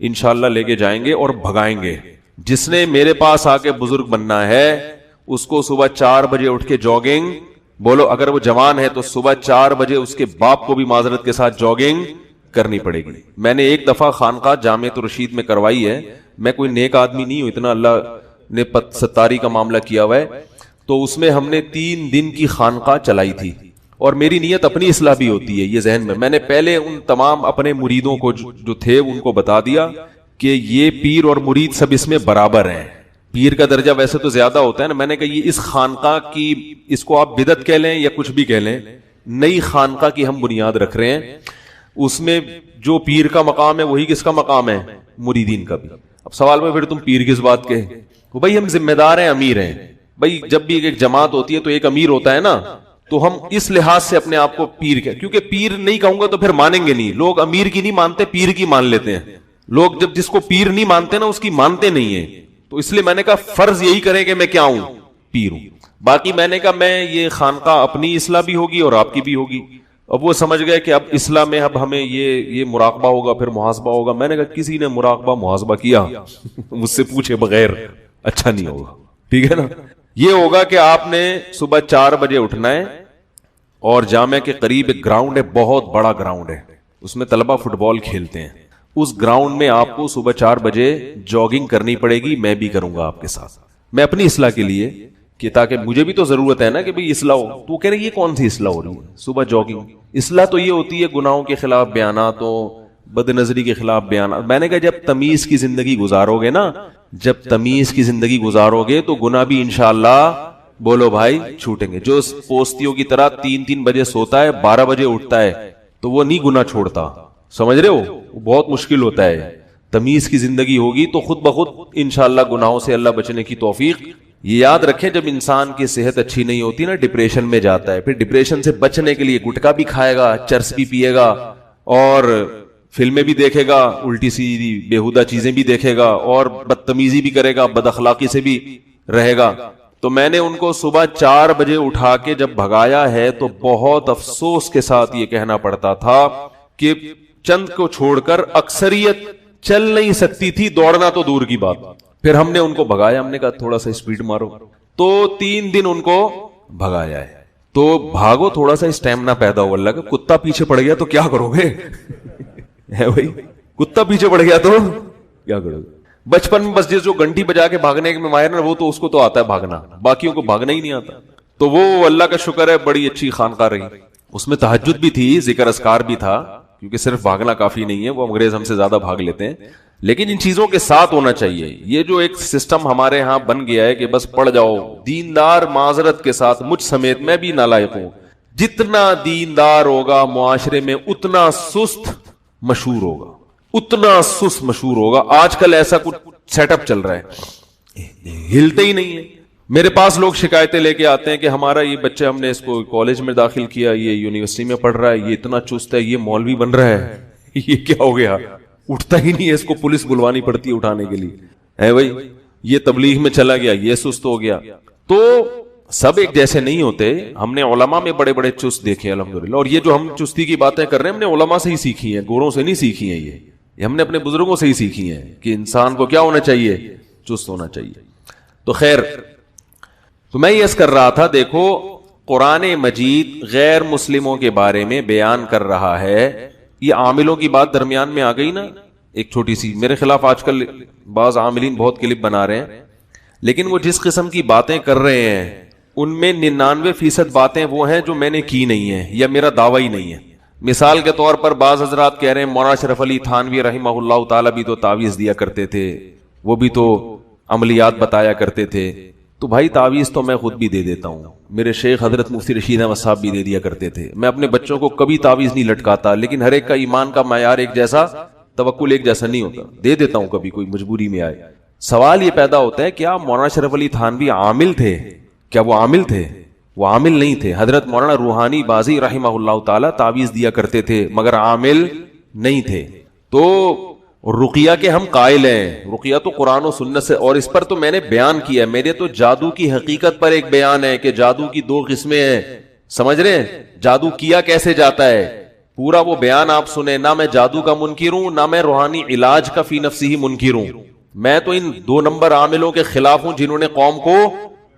انشاءاللہ لے کے جائیں گے اور بھگائیں گے۔ جس نے میرے پاس آ کے بزرگ بننا ہے اس کو صبح 4 بجے اٹھ کے جاگنگ، بولو اگر وہ جوان ہے تو صبح 4 بجے اس کے باپ کو بھی معذرت کے ساتھ جاگنگ کرنی پڑے گی۔ میں نے ایک دفعہ خانقاہ جامعۃ الرشید میں کروائی ہے، میں کوئی نیک آدمی نہیں ہوں، اتنا اللہ نے ستاری کا معاملہ کیا ہوا ہے، تو اس میں ہم نے 3 دن کی خانقاہ چلائی تھی، اور میری نیت اپنی اصلاح بھی ہوتی ہے، یہ ذہن میں نے پہلے ان تمام اپنے مریدوں کو جو تھے ان کو بتا دیا کہ یہ پیر اور مرید سب اس میں برابر ہیں۔ پیر کا درجہ ویسے تو زیادہ ہوتا ہے نا، میں نے کہا یہ اس خانقاہ کی، اس کو آپ بدعت کہہ لیں یا کچھ بھی کہہ لیں، نئی خانقاہ کی ہم بنیاد رکھ رہے ہیں، اس میں جو پیر کا مقام ہے وہی کس کا مقام ہے؟ مریدین کا بھی۔ اب سوال میں پھر تم پیر کس بات کے؟ بھائی ہم ذمہ دار ہیں، امیر ہیں بھائی، جب بھی ایک جماعت ہوتی ہے تو ایک امیر ہوتا ہے نا، تو ہم اس لحاظ سے اپنے آپ کو پیر کہتے، کیونکہ پیر نہیں کہوں گا تو پھر مانیں گے نہیں لوگ، امیر کی نہیں مانتے، پیر کی مان لیتے ہیں لوگ، جب جس کو پیر نہیں مانتے نا اس کی مانتے نہیں ہیں، تو اس لیے میں نے کہا فرض یہی کریں کہ میں کیا ہوں؟ پیر ہوں۔ باقی میں نے کہا میں یہ خانقاہ اپنی اصلاح بھی ہوگی اور آپ کی بھی ہوگی۔ اب وہ سمجھ گئے کہ اب اصلاح میں اب ہمیں یہ مراقبہ ہوگا، پھر محاسبہ ہوگا۔ میں نے کہا کسی نے مراقبہ محاسبہ کیا مجھ سے پوچھے بغیر اچھا نہیں ہوگا، ٹھیک ہے نا؟ یہ ہوگا کہ آپ نے صبح 4 بجے اٹھنا ہے اور جامع کے قریب ایک گراؤنڈ ہے, بہت بڑا گراؤنڈ ہے, اس میں طلبہ فٹ بال کھیلتے ہیں. اس گراؤنڈ میں آپ کو صبح 4 بجے جاگنگ کرنی پڑے گی, میں بھی کروں گا آپ کے ساتھ, میں اپنی اصلاح کے لیے, کہ تاکہ مجھے بھی تو ضرورت ہے نا کہ بھئی اصلاح ہو. تو کہہ رہے یہ کون سی اصلاح ہو رہی ہے صبح جاگنگ؟ اصلاح تو یہ ہوتی ہے گناہوں کے خلاف بیاناتوں, بد نظری کے خلاف بیانات. میں نے کہا جب تمیز کی زندگی گزارو گے نا, جب تمیز کی زندگی گزارو گے تو گناہ بھی انشاءاللہ بولو بھائی چھوٹیں گے. جو پوستیوں کی طرح 3 بجے سوتا ہے 12 بجے اٹھتا ہے تو وہ نہیں گناہ چھوڑتا, سمجھ رہے ہو, وہ بہت مشکل ہوتا ہے. تمیز کی زندگی ہوگی تو خود بخود انشاءاللہ گناہوں سے اللہ بچنے کی توفیق. یہ یاد رکھیں جب انسان کی صحت اچھی نہیں ہوتی نا, ڈپریشن میں جاتا ہے, پھر ڈپریشن سے بچنے کے لیے گٹکا بھی کھائے گا, چرس بھی پیے گا, اور فلمیں بھی دیکھے گا, الٹی سیدھی بےہودہ چیزیں بھی دیکھے گا, اور بدتمیزی بھی کرے گا, بد اخلاقی سے بھی رہے گا. تو میں نے ان کو صبح 4 بجے اٹھا کے جب بھگایا ہے تو بہت افسوس کے ساتھ یہ کہنا پڑتا تھا کہ چند کو چھوڑ کر اکثریت چل نہیں سکتی تھی, دوڑنا تو دور کی بات. پھر ہم نے ان کو بھگایا, ہم نے کہا تھوڑا سا اسپیڈ مارو, تو 3 دن ان کو بھگایا ہے. تو بھاگو, تھوڑا سا اسٹیمنا پیدا ہو. اللہ کا کتا پیچھے پڑ گیا تو کیا کرو گے ہے بھائی, کتا پیچھے پڑ گیا تو کیا کرو گے. بچپن میں بس جو گھنٹی بجا کے بھاگنے میں ماہر نا, وہ تو اس کو تو آتا ہے بھاگنا, باقیوں کو بھاگنا ہی نہیں آتا. تو وہ اللہ کا شکر ہے بڑی اچھی خانقاہ رہی, اس میں تہجد بھی تھی, ذکر اذکار بھی تھا, کیونکہ صرف بھاگنا کافی نہیں ہے, وہ انگریز ہم سے زیادہ بھاگ لیتے ہیں, لیکن ان چیزوں کے ساتھ ہونا چاہیے. یہ جو ایک سسٹم ہمارے ہاں بن گیا ہے کہ بس پڑھ جاؤ, دیندار معذرت کے ساتھ مجھ سمیت میں بھی نالائق ہوں, جتنا دیندار ہوگا معاشرے میں اتنا سست مشہور ہوگا, اتنا سست مشہور ہوگا. آج کل ایسا کچھ سیٹ اپ چل رہا ہے, ہلتے ہی نہیں ہے. میرے پاس لوگ شکایتیں لے کے آتے ہیں کہ ہمارا یہ بچہ, ہم نے اس کو کالج میں داخل کیا, یہ یونیورسٹی میں پڑھ رہا ہے, یہ اتنا چست ہے, یہ مولوی بن رہا ہے, یہ کیا ہو گیا, اٹھتا ہی نہیں ہے, اس کو پولیس بلوانی پڑتی ہے اٹھانے کے لیے, ہے بھائی. یہ تبلیغ میں چلا گیا, یہ سست ہو گیا. تو سب ایک جیسے نہیں ہوتے. ہم نے علماء میں بڑے بڑے چست دیکھے الحمدللہ, اور یہ جو ہم چستی کی باتیں کر رہے ہیں ہم نے علماء سے ہی سیکھی ہیں, گوروں سے نہیں سیکھی ہیں, یہ ہم نے اپنے بزرگوں سے ہی سیکھی ہیں کہ انسان کو کیا ہونا چاہیے, چست ہونا چاہیے. تو خیر, تو میں یہ کر رہا تھا, دیکھو قرآن مجید غیر مسلموں کے بارے میں بیان کر رہا ہے. یہ عاملوں کی بات درمیان میں آ گئی نا, ایک چھوٹی سی. میرے خلاف آج کل بعض عاملین بہت کلپ بنا رہے ہیں, لیکن وہ جس قسم کی باتیں کر رہے ہیں ان میں 99% باتیں وہ ہیں جو میں نے کی نہیں ہے یا میرا دعویٰ ہی نہیں ہے. مثال کے طور پر بعض حضرات کہہ رہے ہیں مولانا اشرف علی تھانوی رحمہ اللہ تعالیٰ بھی تو تعویذ دیا کرتے تھے, وہ بھی تو عملیات بتایا کرتے تھے. تو بھائی تعویذ تو میں خود بھی دے دیتا ہوں, میرے شیخ حضرت مفتی رشید احمد صاحب بھی دے دیا کرتے تھے. میں اپنے بچوں کو کبھی تعویذ نہیں لٹکاتا, لیکن ہر ایک کا ایمان کا معیار ایک جیسا, توکل ایک جیسا نہیں ہوتا. دے دیتا ہوں کبھی کوئی مجبوری میں آئے. سوال یہ پیدا ہوتا ہے کیا مولانا اشرف علی تھانوی عامل تھے؟ کیا وہ عامل تھے؟ وہ عامل نہیں تھے. حضرت مولانا روحانی بازی رحمہ اللہ تعالی تعویذ دیا کرتے تھے مگر عامل نہیں تھے. تو رقیہ کے ہم قائل ہیں, رقیہ تو قرآن و سنت سے, اور اس پر تو میں نے بیان کیا ہے. میرے تو جادو کی حقیقت پر ایک بیان ہے کہ جادو کی 2 قسمیں ہیں, سمجھ رہے ہیں, جادو کیا کیسے جاتا ہے, پورا وہ بیان آپ سنیں. نہ میں جادو کا منکر ہوں, نہ میں روحانی علاج کا فی نفسی ہی منکر ہوں. میں تو ان 2 نمبر عاملوں کے خلاف ہوں جنہوں نے قوم کو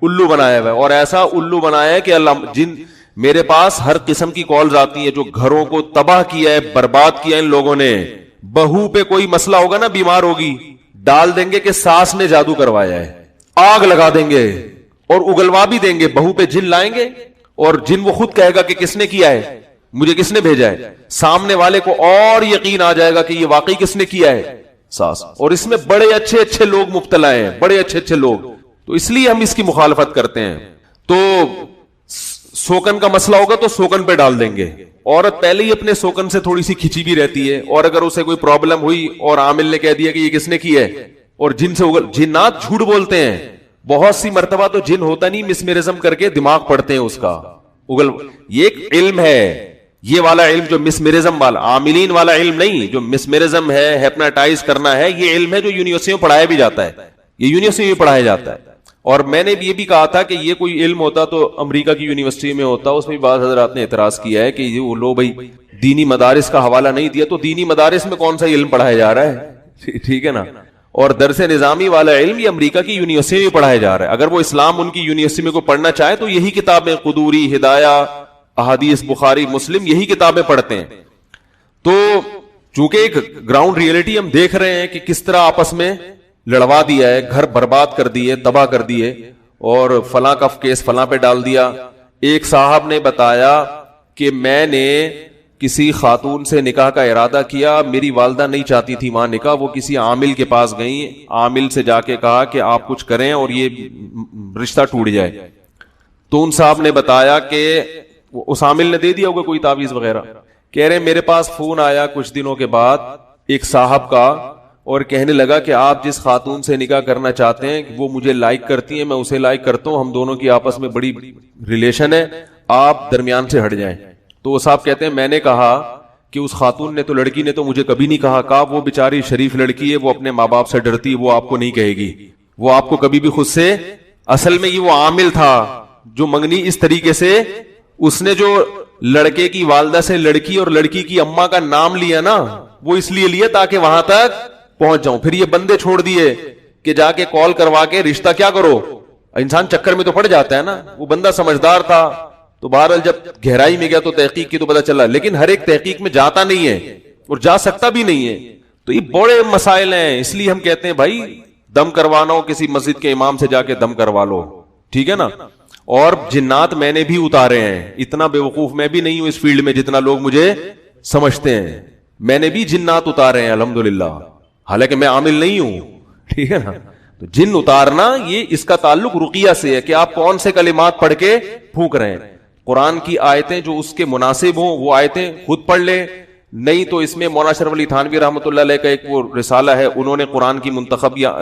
الو بنایا ہوا ہے, اور ایسا الو بنایا ہے کہ اللہ جن میرے پاس ہر قسم کی کالز آتی ہیں جو گھروں کو تباہ کیا ہے, برباد کیا ان لوگوں نے. بہو پہ کوئی مسئلہ ہوگا نا, بیمار ہوگی, ڈال دیں گے کہ ساس نے جادو کروایا ہے, آگ لگا دیں گے اور اگلوا بھی دیں گے. بہو پہ جن لائیں گے اور جن وہ خود کہے گا کہ کس نے کیا ہے, مجھے کس نے بھیجا ہے. سامنے والے کو اور یقین آ جائے گا کہ یہ واقعی کس نے کیا ہے, ساس. اور اس میں بڑے اچھے اچھے لوگ مبتلا ہیں, بڑے اچھے اچھے لوگ. تو اس لیے ہم اس کی مخالفت کرتے ہیں. تو سوکن کا مسئلہ ہوگا تو سوکن پہ ڈال دیں گے. عورت پہلے ہی اپنے سوکن سے تھوڑی سی کھچی بھی رہتی ہے, اور اگر اسے کوئی پرابلم ہوئی اور عامل نے کہہ دیا کہ یہ کس نے کی ہے, اور جن سے جنات جھوٹ بولتے ہیں. بہت سی مرتبہ تو جن ہوتا نہیں, مسمرزم کر کے دماغ پڑتے ہیں اس کا. یہ ایک علم ہے, یہ والا علم جو مسمرزم والا, عاملین والا علم نہیں, جو مسمرزم ہے, ہیپناٹائز کرنا ہے, یہ علم ہے جو یونیورسٹیوں میں پڑھایا بھی جاتا ہے. یہ یونیورسٹی میں پڑھایا جاتا ہے. اور میں نے یہ بھی کہا تھا کہ یہ کوئی علم ہوتا تو امریکہ کی یونیورسٹی میں ہوتا. اس میں بعض حضرات نے اعتراض کیا ہے کہ یہ لو بھائی دینی مدارس کا حوالہ نہیں دیا, تو دینی مدارس میں کون سا علم پڑھایا جا رہا ہے, ٹھیک ہے نا. اور درس نظامی والا علم یہ امریکہ کی یونیورسٹی میں پڑھایا جا رہا ہے. اگر وہ اسلام ان کی یونیورسٹی میں کو پڑھنا چاہے تو یہی کتابیں, قدوری, ہدایہ, احادیث بخاری مسلم یہی کتابیں پڑھتے ہیں. تو چونکہ ایک گراؤنڈ ریئلٹی ہم دیکھ رہے ہیں کہ کس طرح آپس میں لڑوا دیا ہے, گھر برباد کر دیے, تباہ کر دیے, اور فلاں کا کیس فلاں پہ ڈال دیا. ایک صاحب نے بتایا کہ میں نے کسی خاتون سے نکاح کا ارادہ کیا, میری والدہ نہیں چاہتی تھی وہاں نکاح, وہ کسی عامل کے پاس گئیں, عامل سے جا کے کہا کہ آپ کچھ کریں اور یہ رشتہ ٹوٹ جائے. تو ان صاحب نے بتایا کہ اس عامل نے دے دیا ہوگا کوئی تعویذ وغیرہ. کہہ رہے میرے پاس فون آیا کچھ دنوں کے بعد ایک صاحب کا, اور کہنے لگا کہ آپ جس خاتون سے نکاح کرنا چاہتے ہیں وہ مجھے لائک کرتی ہیں, میں اسے لائک کرتا ہوں, ہم دونوں کی آپس میں بڑی ریلیشن ہے, آپ درمیان سے ہٹ جائیں. تو وہ صاحب کہتے ہیں میں نے کہا کہ اس خاتون نے تو, لڑکی نے تو مجھے کبھی نہیں کہا وہ بیچاری شریف لڑکی ہے, وہ اپنے ماں باپ سے ڈرتی ہے, وہ آپ کو نہیں کہے گی, وہ آپ کو کبھی بھی خود سے. اصل میں یہ وہ عامل تھا جو منگنی اس طریقے سے, اس نے جو لڑکے کی والدہ سے لڑکی اور لڑکی کی اماں کا نام لیا نا, وہ اس لیے لیا تاکہ وہاں تک پہنچ جاؤں. پھر یہ بندے چھوڑ دیے کہ جا کے کال کروا کے رشتہ کیا کرو, انسان چکر میں تو پڑ جاتا ہے نا. وہ بندہ سمجھدار تھا تو بہرحال جب گہرائی میں گیا تو تحقیق کی تو پتہ چلا, لیکن ہر ایک تحقیق میں جاتا نہیں ہے اور جا سکتا بھی نہیں ہے. تو یہ بڑے مسائل ہیں, اس لیے ہم کہتے ہیں بھائی دم کروانا ہو کسی مسجد کے امام سے جا کے دم کروا لو, ٹھیک ہے نا. اور جنات میں نے بھی اتارے ہیں, اتنا بے وقوف میں بھی نہیں ہوں اس فیلڈ میں جتنا لوگ مجھے سمجھتے ہیں. میں نے بھی جنات اتارے ہیں الحمدللہ, حالانکہ میں عامل نہیں ہوں, ٹھیک ہے نا. تو جن اتارنا یہ اس کا تعلق رقیہ سے ہے کہ آپ کون سے کلمات پڑھ کے پھونک رہے ہیں. قرآن کی آیتیں جو اس کے مناسب ہوں وہ آیتیں خود پڑھ لیں, نہیں تو اس میں مولانا اشرف علی تھانوی رحمۃ اللہ علیہ کا ایک وہ رسالہ ہے, انہوں نے قرآن کی منتخب یا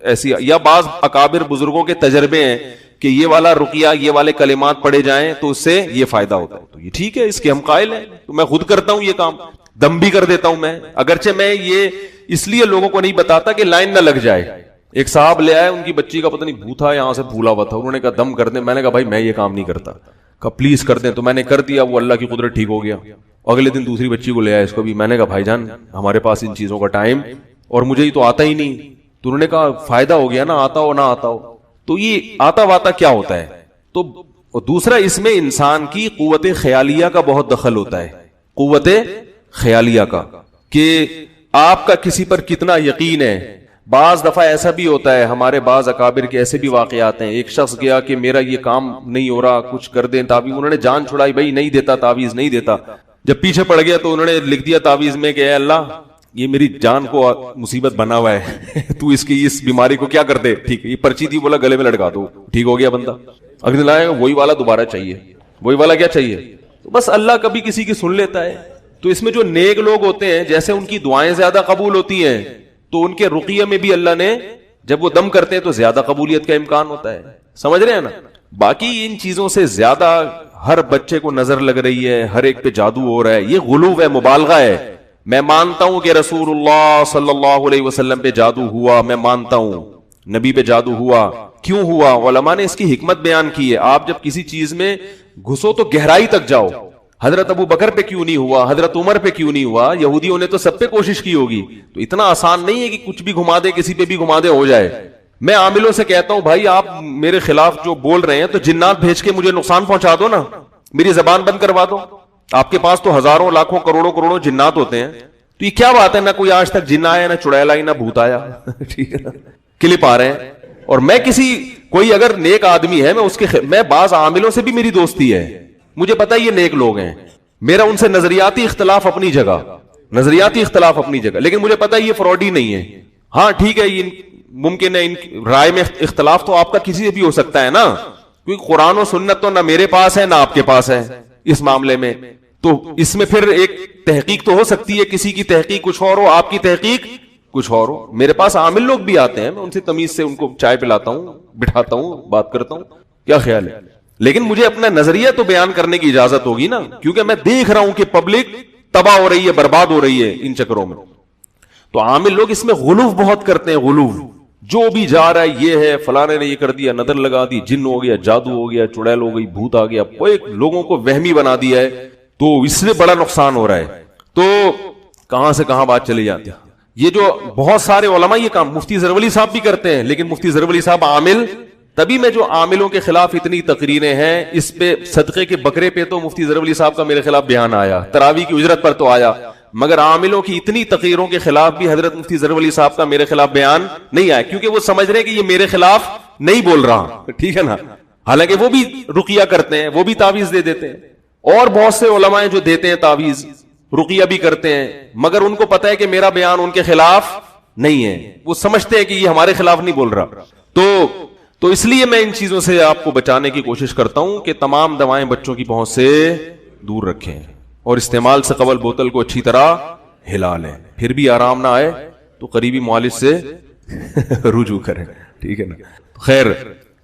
ایسی یا بعض اکابر بزرگوں کے تجربے ہیں کہ یہ والا رقیہ یہ والے کلمات پڑھے جائیں تو اس سے یہ فائدہ ہوتا ہے. تو یہ ٹھیک ہے, اس کے ہم قائل ہیں, تو میں خود کرتا ہوں یہ کام, دم بھی کر دیتا ہوں میں, اگرچہ میں یہ اس لیے لوگوں کو نہیں بتاتا کہ لائن نہ لگ جائے. ایک صاحب لے آئے, ان کی بچی کا پتہ نہیں بھوتھا یہاں سے پھولا ہوا تھا, انہوں نے کہا دم کر دیں. میں نے کہا بھائی میں یہ کام نہیں کرتا, کہا پلیز کر دیں. تو میں نے کر دیا, وہ اللہ کی قدرت ٹھیک ہو گیا. اگلے دن دوسری بچی کو لے آیا, اس کو بھی میں نے کہا بھائی جان ہمارے پاس ان چیزوں کا ٹائم, اور مجھے یہ تو آتا ہی نہیں. تو انہوں نے کہا فائدہ ہو گیا نا, آتا ہو نہ آتا ہو. تو یہ آتا واتا کیا ہوتا ہے. تو دوسرا اس میں انسان کی قوت خیالیہ کا بہت دخل ہوتا ہے, قوت خیالیہ کا, کہ آپ کا کسی پر کتنا یقین ہے. بعض دفعہ ایسا بھی ہوتا ہے, ہمارے بعض اکابر کے ایسے بھی واقعات ہیں, ایک شخص گیا کہ میرا یہ کام نہیں ہو رہا, کچھ کر دیں تعویذ, انہوں نے جان چھڑائی, بھائی نہیں دیتا تعویذ نہیں دیتا. جب پیچھے پڑ گیا تو انہوں نے لکھ دیا تعویذ میں کہ اے اللہ یہ میری جان کو مصیبت بنا ہوا ہے, تو اس کی اس بیماری کو کیا کر دے. ٹھیک ہے, یہ پرچی تھی, بولا گلے میں لٹکا دو, ٹھیک ہو گیا بندہ. اگلے لائے وہی والا دوبارہ چاہیے, وہی والا کیا چاہیے. تو بس اللہ کبھی کسی کی سن لیتا ہے. تو اس میں جو نیک لوگ ہوتے ہیں, جیسے ان کی دعائیں زیادہ قبول ہوتی ہیں, تو ان کے رقیہ میں بھی اللہ نے جب وہ دم کرتے ہیں تو زیادہ قبولیت کا امکان ہوتا ہے. سمجھ رہے ہیں نا. باقی ان چیزوں سے زیادہ ہر بچے کو نظر لگ رہی ہے, ہر ایک پہ جادو ہو رہا ہے, یہ غلو ہے, مبالغہ ہے. میں مانتا ہوں کہ رسول اللہ صلی اللہ علیہ وسلم پہ جادو ہوا, میں مانتا ہوں نبی پہ جادو ہوا. کیوں ہوا؟ علماء نے اس کی حکمت بیان کی ہے. آپ جب کسی چیز میں گھسو تو گہرائی تک جاؤ. حضرت ابو بکر پہ کیوں نہیں ہوا, حضرت عمر پہ کیوں نہیں ہوا؟ یہودیوں نے تو سب پہ کوشش کی ہوگی. تو اتنا آسان نہیں ہے کہ کچھ بھی گھما دے, کسی پہ بھی گھما دے ہو جائے. میں عاملوں سے کہتا ہوں بھائی آپ میرے خلاف جو بول رہے ہیں تو جنات بھیج کے مجھے نقصان پہنچا دو نا, میری زبان بند کروا دو. آپ کے پاس تو ہزاروں لاکھوں کروڑوں جنات ہوتے ہیں, تو یہ کیا بات ہے, نہ کوئی آج تک جن آیا, نہ چڑیل آئی, نہ بھوت آیا. ٹھیک ہے نا, کلپ آ رہے ہیں. اور میں کوئی اگر نیک آدمی ہے, میں بعض عاملوں سے بھی میری دوستی ہے, مجھے پتا یہ نیک لوگ ہیں, میرا ان سے نظریاتی اختلاف اپنی جگہ, لیکن مجھے پتا یہ فراڈی نہیں ہے. ہاں ٹھیک ہے, ممکن ہے ان رائے میں اختلاف تو آپ کا کسی سے بھی ہو سکتا ہے نا, کیونکہ قرآن و سنت تو نہ میرے پاس ہے نہ آپ کے پاس ہے اس معاملے میں. تو اس میں پھر ایک تحقیق تو ہو سکتی ہے, کسی کی تحقیق کچھ اور ہو, آپ کی تحقیق کچھ اور ہو. میرے پاس عامل لوگ بھی آتے ہیں, میں ان سے تمیز سے ان کو چائے پلاتا ہوں, بٹھاتا ہوں, بات کرتا ہوں, کیا خیال ہے. لیکن مجھے اپنا نظریہ تو بیان کرنے کی اجازت ہوگی نا, کیونکہ میں دیکھ رہا ہوں کہ پبلک تباہ ہو رہی ہے, برباد ہو رہی ہے ان چکروں میں. تو عامل لوگ اس میں غلو بہت کرتے ہیں, غلو. جو بھی جا رہا ہے یہ ہے, فلانے نے یہ کر دیا, نظر لگا دی, جن ہو گیا, جادو ہو گیا, چڑیل ہو گئی, بھوت آ گیا, لوگوں کو وہمی بنا دیا ہے. تو اس سے بڑا نقصان ہو رہا ہے. تو کہاں سے کہاں بات چلی جاتی ہے. یہ جو بہت سارے علماء یہ کام, مفتی زرولی صاحب بھی کرتے ہیں, لیکن مفتی زرولی صاحب عامل تبھی میں جو عاملوں کے خلاف اتنی تقریریں ہیں، اس پہ صدقے کے بکرے پہ تو مفتی ظفر علی صاحب کا میرے خلاف بیان آیا، تراویح کی اجرت پر تو آیا، مگر عاملوں کی اتنی تقریروں کے خلاف بھی حضرت مفتی ظفر علی صاحب کا میرے خلاف بیان نہیں آیا، کیونکہ وہ سمجھ رہے ہیں کہ یہ میرے خلاف نہیں بول رہا، ٹھیک ہے نا. حالانکہ وہ بھی رقیہ کرتے ہیں، وہ بھی تعویذ دے دیتے ہیں، اور بہت سے علماء جو دیتے ہیں تعویذ، رقیہ بھی کرتے ہیں، مگر ان کو پتہ ہے کہ میرا بیان ان کے خلاف نہیں ہے، وہ سمجھتے ہیں کہ یہ ہمارے خلاف نہیں بول رہا. تو اس لیے میں ان چیزوں سے آپ کو بچانے کی کوشش کرتا ہوں کہ تمام دوائیں بچوں کی پہنچ سے دور رکھیں، اور استعمال سے قبل بوتل کو اچھی طرح ہلا لیں. پھر بھی آرام نہ آئے تو قریبی معالج سے رجوع کریں، ٹھیک ہے نا. خیر،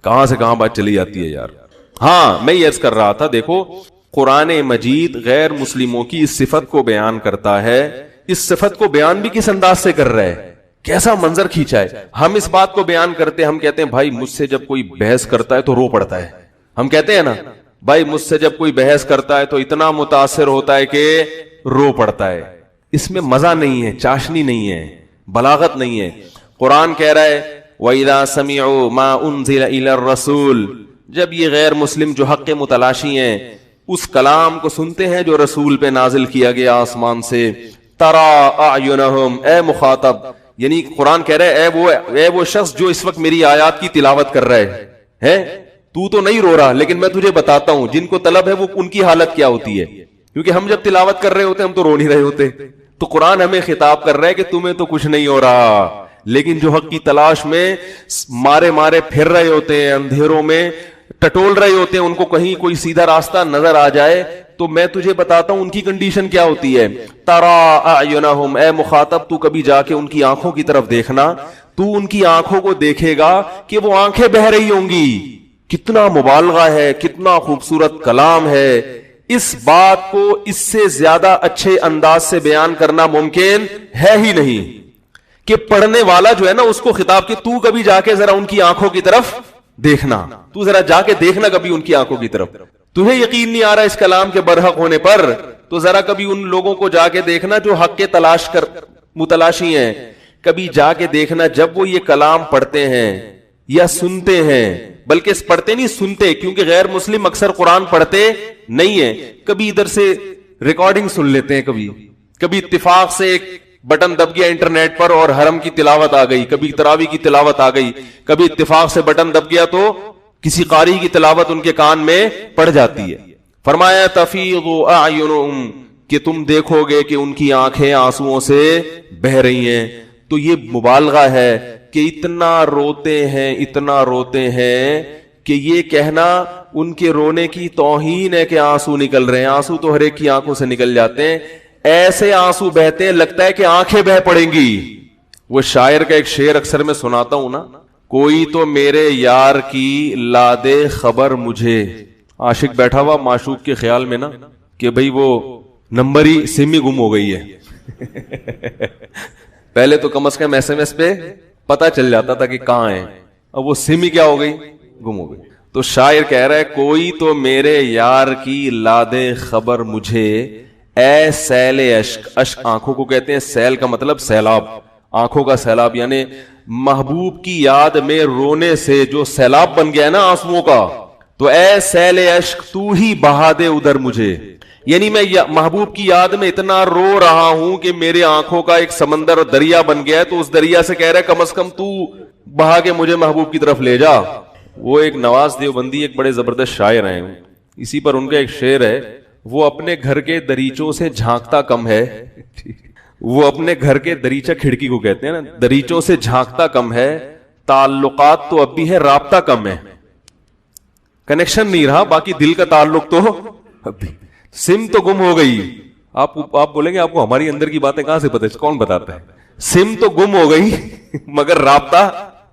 کہاں سے کہاں بات چلی جاتی ہے یار. ہاں، میں یہ عرض کر رہا تھا، دیکھو قرآن مجید غیر مسلموں کی اس صفت کو بیان کرتا ہے. اس صفت کو بیان بھی کس انداز سے کر رہا ہے، کیسا منظر کھینچا ہے. ہم اس بات کو بیان کرتے، ہم کہتے ہیں بھائی مجھ سے جب کوئی بحث کرتا ہے تو رو پڑتا ہے. ہم کہتے ہیں نا بھائی مجھ سے جب کوئی بحث کرتا ہے تو اتنا متاثر ہوتا ہے کہ رو پڑتا ہے. اس میں مزہ نہیں ہے، چاشنی نہیں ہے، بلاغت نہیں ہے. قرآن کہہ رہا ہے وَإِذَا سَمِعُوا مَا أُنزِلَ إِلَى الرَّسُولِ، جب یہ غیر مسلم جو حق متلاشی ہیں اس کلام کو سنتے ہیں جو رسول پہ نازل کیا گیا آسمان سے، تَرَىٰ أَعْيُنَهُمْ، اے مخاطب، یعنی قرآن کہہ رہا ہے اے وہ شخص جو اس وقت میری آیات کی تلاوت کر رہا ہے، تو نہیں رو رہا، لیکن میں تجھے بتاتا ہوں جن کو طلب ہے وہ ان کی حالت کیا ہوتی ہے، کیونکہ ہم جب تلاوت کر رہے ہوتے ہم تو رو نہیں رہے ہوتے. تو قرآن ہمیں خطاب کر رہا ہے کہ تمہیں تو کچھ نہیں ہو رہا، لیکن جو حق کی تلاش میں مارے پھر رہے ہوتے ہیں، اندھیروں میں ٹٹول رہے ہوتے ہیں، ان کو کہیں کوئی سیدھا راستہ نظر آ جائے تو میں تجھے بتاتا ہوں ان کی کنڈیشن کیا ہوتی ہے. تَرَىٰ أَعْيُنَهُمْ، اے مخاطب تو کبھی جا کے ان کی آنکھوں کی طرف دیکھنا، تو ان کی آنکھوں کو دیکھے گا کہ وہ آنکھیں بہہ رہی ہوں گی. کتنا مبالغہ ہے، کتنا خوبصورت کلام ہے. اس بات کو اس سے زیادہ اچھے انداز سے بیان کرنا ممکن ہے ہی نہیں کہ پڑھنے والا جو ہے نا اس کو خطاب کی تو کبھی جا کے ذرا ان کی آنکھوں کی طرف دیکھنا، تو ذرا جا کے دیکھنا کبھی ان کی آنکھوں کی طرف. تمہیں یقین نہیں آ رہا اس کلام کے برحق ہونے پر، تو ذرا کبھی ان لوگوں کو جا کے دیکھنا جو حق کے متلاشی ہیں. کبھی جا کے دیکھنا جب وہ یہ کلام پڑھتے ہیں یا سنتے ہیں، بلکہ پڑھتے نہیں سنتے، کیونکہ غیر مسلم اکثر قرآن پڑھتے نہیں ہیں. کبھی ادھر سے ریکارڈنگ سن لیتے ہیں، کبھی اتفاق سے ایک بٹن دب گیا انٹرنیٹ پر اور حرم کی تلاوت آ گئی، کبھی تراویح کی تلاوت آ گئی، کبھی اتفاق سے بٹن دب گیا تو کسی قاری کی تلاوت ان کے کان میں پڑ جاتی ہے. فرمایا تفیض اعینہم، کہ تم دیکھو گے کہ ان کی آنکھیں آنسوؤں سے بہہ رہی ہیں. تو یہ مبالغہ ہے کہ اتنا روتے ہیں کہ یہ کہنا ان کے رونے کی توہین ہے کہ آنسو نکل رہے ہیں. آنسو تو ہر ایک کی آنکھوں سے نکل جاتے ہیں، ایسے آنسو بہتے ہیں لگتا ہے کہ آنکھیں بہ پڑیں گی. وہ شاعر کا ایک شعر اکثر میں سناتا ہوں نا، کوئی تو میرے یار کی لا دے خبر مجھے. عاشق بیٹھا ہوا معشوق کے خیال میں نا کہ بھئی وہ نمبر ہی سم ہی گم ہو گئی ہے. پہلے تو کم از کم ایس ایم ایس پہ پتا چل جاتا تھا کہ کہاں ہے، اب وہ سم ہی کیا ہو گئی، گم ہو گئی. تو شاعر کہہ رہا ہے کوئی تو میرے یار کی لا دے خبر مجھے، اے سیل اشک. اشک آنکھوں کو کہتے ہیں، سیل کا مطلب سیلاب، آنکھوں کا سیلاب، یعنی محبوب کی یاد میں رونے سے جو سیلاب بن گیا ہے نا آنسوؤں کا، تو اے سیل اشک تو ہی بہا دے ادھر مجھے. یعنی میں محبوب کی یاد میں اتنا رو رہا ہوں کہ میرے آنکھوں کا ایک سمندر دریا بن گیا ہے، تو اس دریا سے کہہ رہا ہے کم از کم تو بہا کے مجھے محبوب کی طرف لے جا. وہ ایک نواز دیوبندی ایک بڑے زبردست شاعر ہیں، اسی پر ان کا ایک شعر ہے، وہ اپنے گھر کے دریچوں سے جھانکتا کم ہے. وہ اپنے گھر کے دریچہ کھڑکی کو کہتے ہیں نا، دریچوں سے جھانکتا کم ہے، تعلقات تو اب بھی ہے رابطہ کم ہے. کنیکشن نہیں رہا، باقی دل کا تعلق تو اب بھی. سم تو گم ہو گئی. آپ بولیں گے آپ کو ہماری اندر کی باتیں کہاں سے پتہ، کون بتاتا ہے؟ سم تو گم ہو گئی مگر رابطہ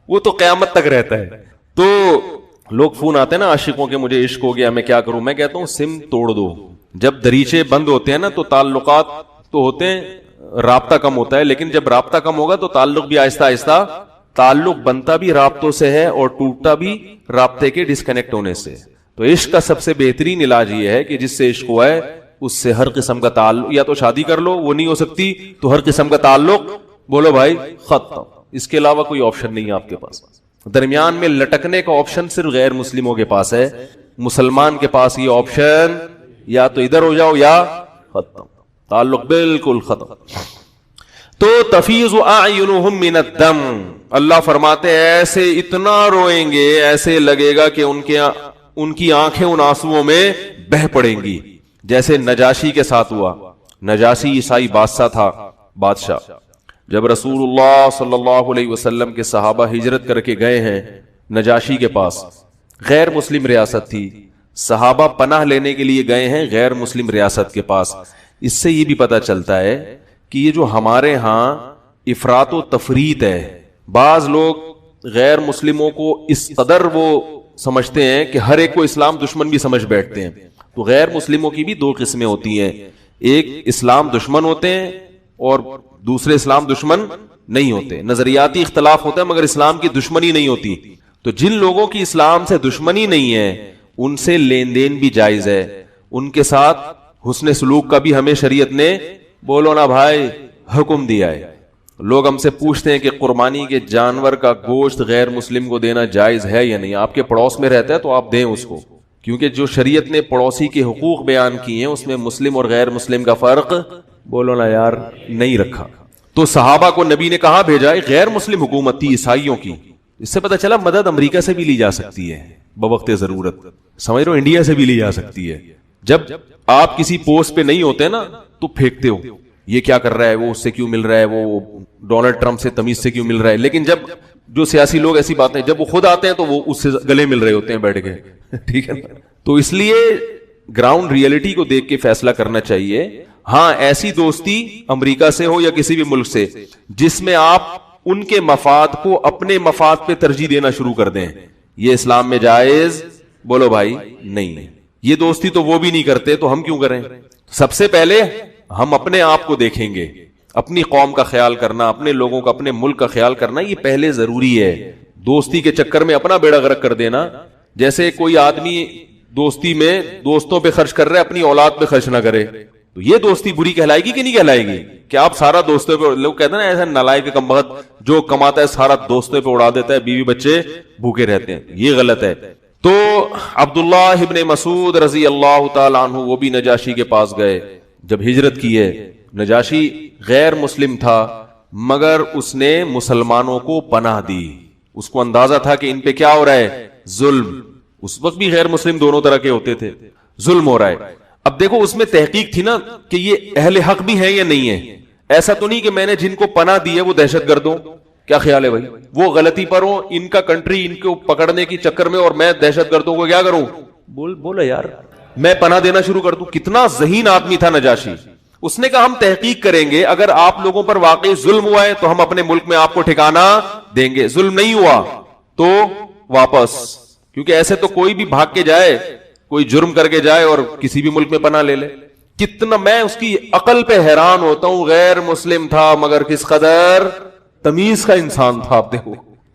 وہ تو قیامت تک رہتا ہے. تو لوگ فون آتے ہیں نا عاشقوں کے، مجھے عشق ہو گیا میں کیا کروں. میں کہتا ہوں سم توڑ دو. جب دریچے بند ہوتے ہیں نا تو تعلقات تو ہوتے ہیں، رابطہ کم ہوتا ہے، لیکن جب رابطہ کم ہوگا تو تعلق بھی آہستہ آہستہ، تعلق بنتا بھی رابطوں سے ہے اور ٹوٹتا بھی رابطے کے ڈسکنیکٹ ہونے سے. تو عشق کا سب سے بہترین علاج یہ ہے کہ جس سے عشق ہوا ہے اس سے ہر قسم کا تعلق، یا تو شادی کر لو، وہ نہیں ہو سکتی تو ہر قسم کا تعلق بولو بھائی ختم. اس کے علاوہ کوئی آپشن نہیں ہے آپ کے پاس. درمیان میں لٹکنے کا آپشن صرف غیر مسلموں کے پاس ہے، مسلمان کے پاس یہ آپشن یا تو ادھر ہو جاؤ یا ختم، تعلق بالکل ختم۔ تو تفیض اعینہم من الدم، اللہ فرماتے ہیں ایسے اتنا روئیں گے، ایسے لگے گا کہ ان کی آنکھیں ان آنسوؤں میں بہہ پڑیں گی، جیسے نجاشی کے ساتھ ہوا۔ نجاشی عیسائی بادشاہ، جب رسول اللہ صلی اللہ علیہ وسلم کے صحابہ ہجرت کر کے گئے ہیں نجاشی کے پاس، غیر مسلم ریاست تھی، صحابہ پناہ لینے کے لیے گئے ہیں غیر مسلم ریاست کے پاس۔ اس سے یہ بھی پتہ چلتا ہے کہ یہ جو ہمارے ہاں افراط و تفریط ہے، بعض لوگ غیر مسلموں کو اس قدر وہ سمجھتے ہیں کہ ہر ایک کو اسلام دشمن بھی سمجھ بیٹھتے ہیں۔ تو غیر مسلموں کی بھی دو قسمیں ہوتی ہیں، ایک اسلام دشمن ہوتے ہیں اور دوسرے اسلام دشمن نہیں ہوتے، نظریاتی اختلاف ہوتا ہے مگر اسلام کی دشمنی نہیں ہوتی۔ تو جن لوگوں کی اسلام سے دشمنی نہیں ہے ان سے لین دین بھی جائز ہے، ان کے ساتھ حسن سلوک کا بھی ہمیں شریعت نے بولو نا بھائی حکم دیا ہے۔ لوگ ہم سے پوچھتے ہیں کہ قربانی کے جانور کا گوشت غیر مسلم کو دینا جائز ہے یا نہیں؟ آپ کے پڑوس میں رہتا ہے تو آپ دیں اس کو، کیونکہ جو شریعت نے پڑوسی کے حقوق بیان کیے ہیں اس میں مسلم اور غیر مسلم کا فرق بولو نا یار نہیں رکھا۔ تو صحابہ کو نبی نے کہاں بھیجا؟ غیر مسلم حکومت تھی عیسائیوں کی۔ اس سے پتہ چلا مدد امریکہ سے بھی لی جا سکتی ہے بوقت ضرورت، سمجھ رہے ہو، انڈیا سے بھی لی جا سکتی ہے۔ جب آپ کسی پوسٹ پہ نہیں ہوتے نا تو پھینکتے ہو یہ کیا کر رہا ہے، وہ اس سے کیوں مل رہا ہے، وہ ڈونلڈ ٹرمپ سے تمیز سے کیوں مل رہا ہے، لیکن جب جو سیاسی لوگ ایسی باتیں جب وہ خود آتے ہیں تو وہ اس سے گلے مل رہے ہوتے ہیں بیٹھ کے، ٹھیک ہے نا؟ تو اس لیے گراؤنڈ ریئلٹی کو دیکھ کے فیصلہ کرنا چاہیے۔ ہاں ایسی دوستی امریکہ سے ہو یا کسی بھی ملک سے جس میں آپ ان کے مفاد کو اپنے مفاد پہ ترجیح دینا شروع کر دیں، یہ اسلام میں جائز بولو بھائی نہیں ہے۔ یہ دوستی تو وہ بھی نہیں کرتے تو ہم کیوں کریں؟ سب سے پہلے ہم اپنے آپ کو دیکھیں گے، اپنی قوم کا خیال کرنا، اپنے لوگوں کا، اپنے ملک کا خیال کرنا یہ پہلے ضروری ہے۔ دوستی کے چکر میں اپنا بیڑا غرق کر دینا، جیسے کوئی آدمی دوستی میں دوستوں پہ خرچ کر رہے اپنی اولاد پہ خرچ نہ کرے، تو یہ دوستی بری کہلائے گی کہ نہیں کہلائے گی؟ کہ آپ سارا دوستوں پہ، لوگ کہتے ہیں نا ایسا نالائق کم بخت جو کماتا ہے سارا دوستوں پہ اڑا دیتا ہے، بیوی بچے بھوکے رہتے ہیں، یہ غلط ہے۔ تو عبداللہ ابن مسعود رضی اللہ تعالی عنہ وہ بھی نجاشی کے پاس گئے جب ہجرت کی ہے۔ نجاشی غیر مسلم تھا مگر اس نے مسلمانوں کو پناہ دی، اس کو اندازہ تھا کہ ان پہ کیا ہو رہا ہے، ظلم۔ اس وقت بھی غیر مسلم دونوں طرح کے ہوتے تھے، ظلم ہو رہا ہے۔ اب دیکھو اس میں تحقیق تھی نا کہ یہ اہل حق بھی ہیں یا نہیں ہے، ایسا تو نہیں کہ میں نے جن کو پناہ دی ہے وہ دہشت گردوں، کیا خیال ہے بھائی؟ وہ غلطی پر ہو، ان کا کنٹری ان کو پکڑنے کی چکر میں، اور میں دہشت گردوں کو کیا کروں؟ بولا یار میں پناہ دینا شروع کر دوں۔ کتنا ذہین آدمی تھا نجاشی، اس نے کہا ہم تحقیق کریں گے، اگر آپ لوگوں پر واقعی ظلم ہوا ہے تو ہم اپنے ملک میں آپ کو ٹھکانہ دیں گے، ظلم نہیں ہوا تو واپس، کیونکہ ایسے تو کوئی بھی بھاگ کے جائے، کوئی جرم کر کے جائے اور کسی بھی ملک میں پناہ لے لے۔ کتنا میں اس کی عقل پہ حیران ہوتا ہوں، غیر مسلم تھا مگر کس قدر تمیز کا انسان تھا، آپ دیکھو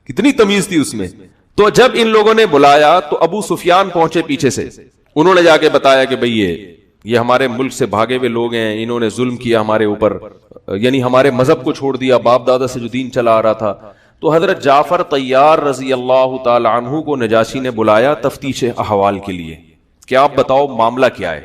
کتنی تمیز تھی اس میں۔ تو جب ان لوگوں نے بلایا تو ابو سفیان پہنچے پیچھے سے، انہوں نے جا کے بتایا کہ بھئی یہ ہمارے ملک سے بھاگے ہوئے لوگ ہیں، انہوں نے ظلم کیا ہمارے اوپر، یعنی ہمارے مذہب کو چھوڑ دیا، باپ دادا سے جو دین چلا آ رہا تھا۔ تو حضرت جعفر طیار رضی اللہ تعالی عنہ کو نجاشی نے بلایا تفتیش احوال کے لیے کہ آپ بتاؤ معاملہ کیا ہے،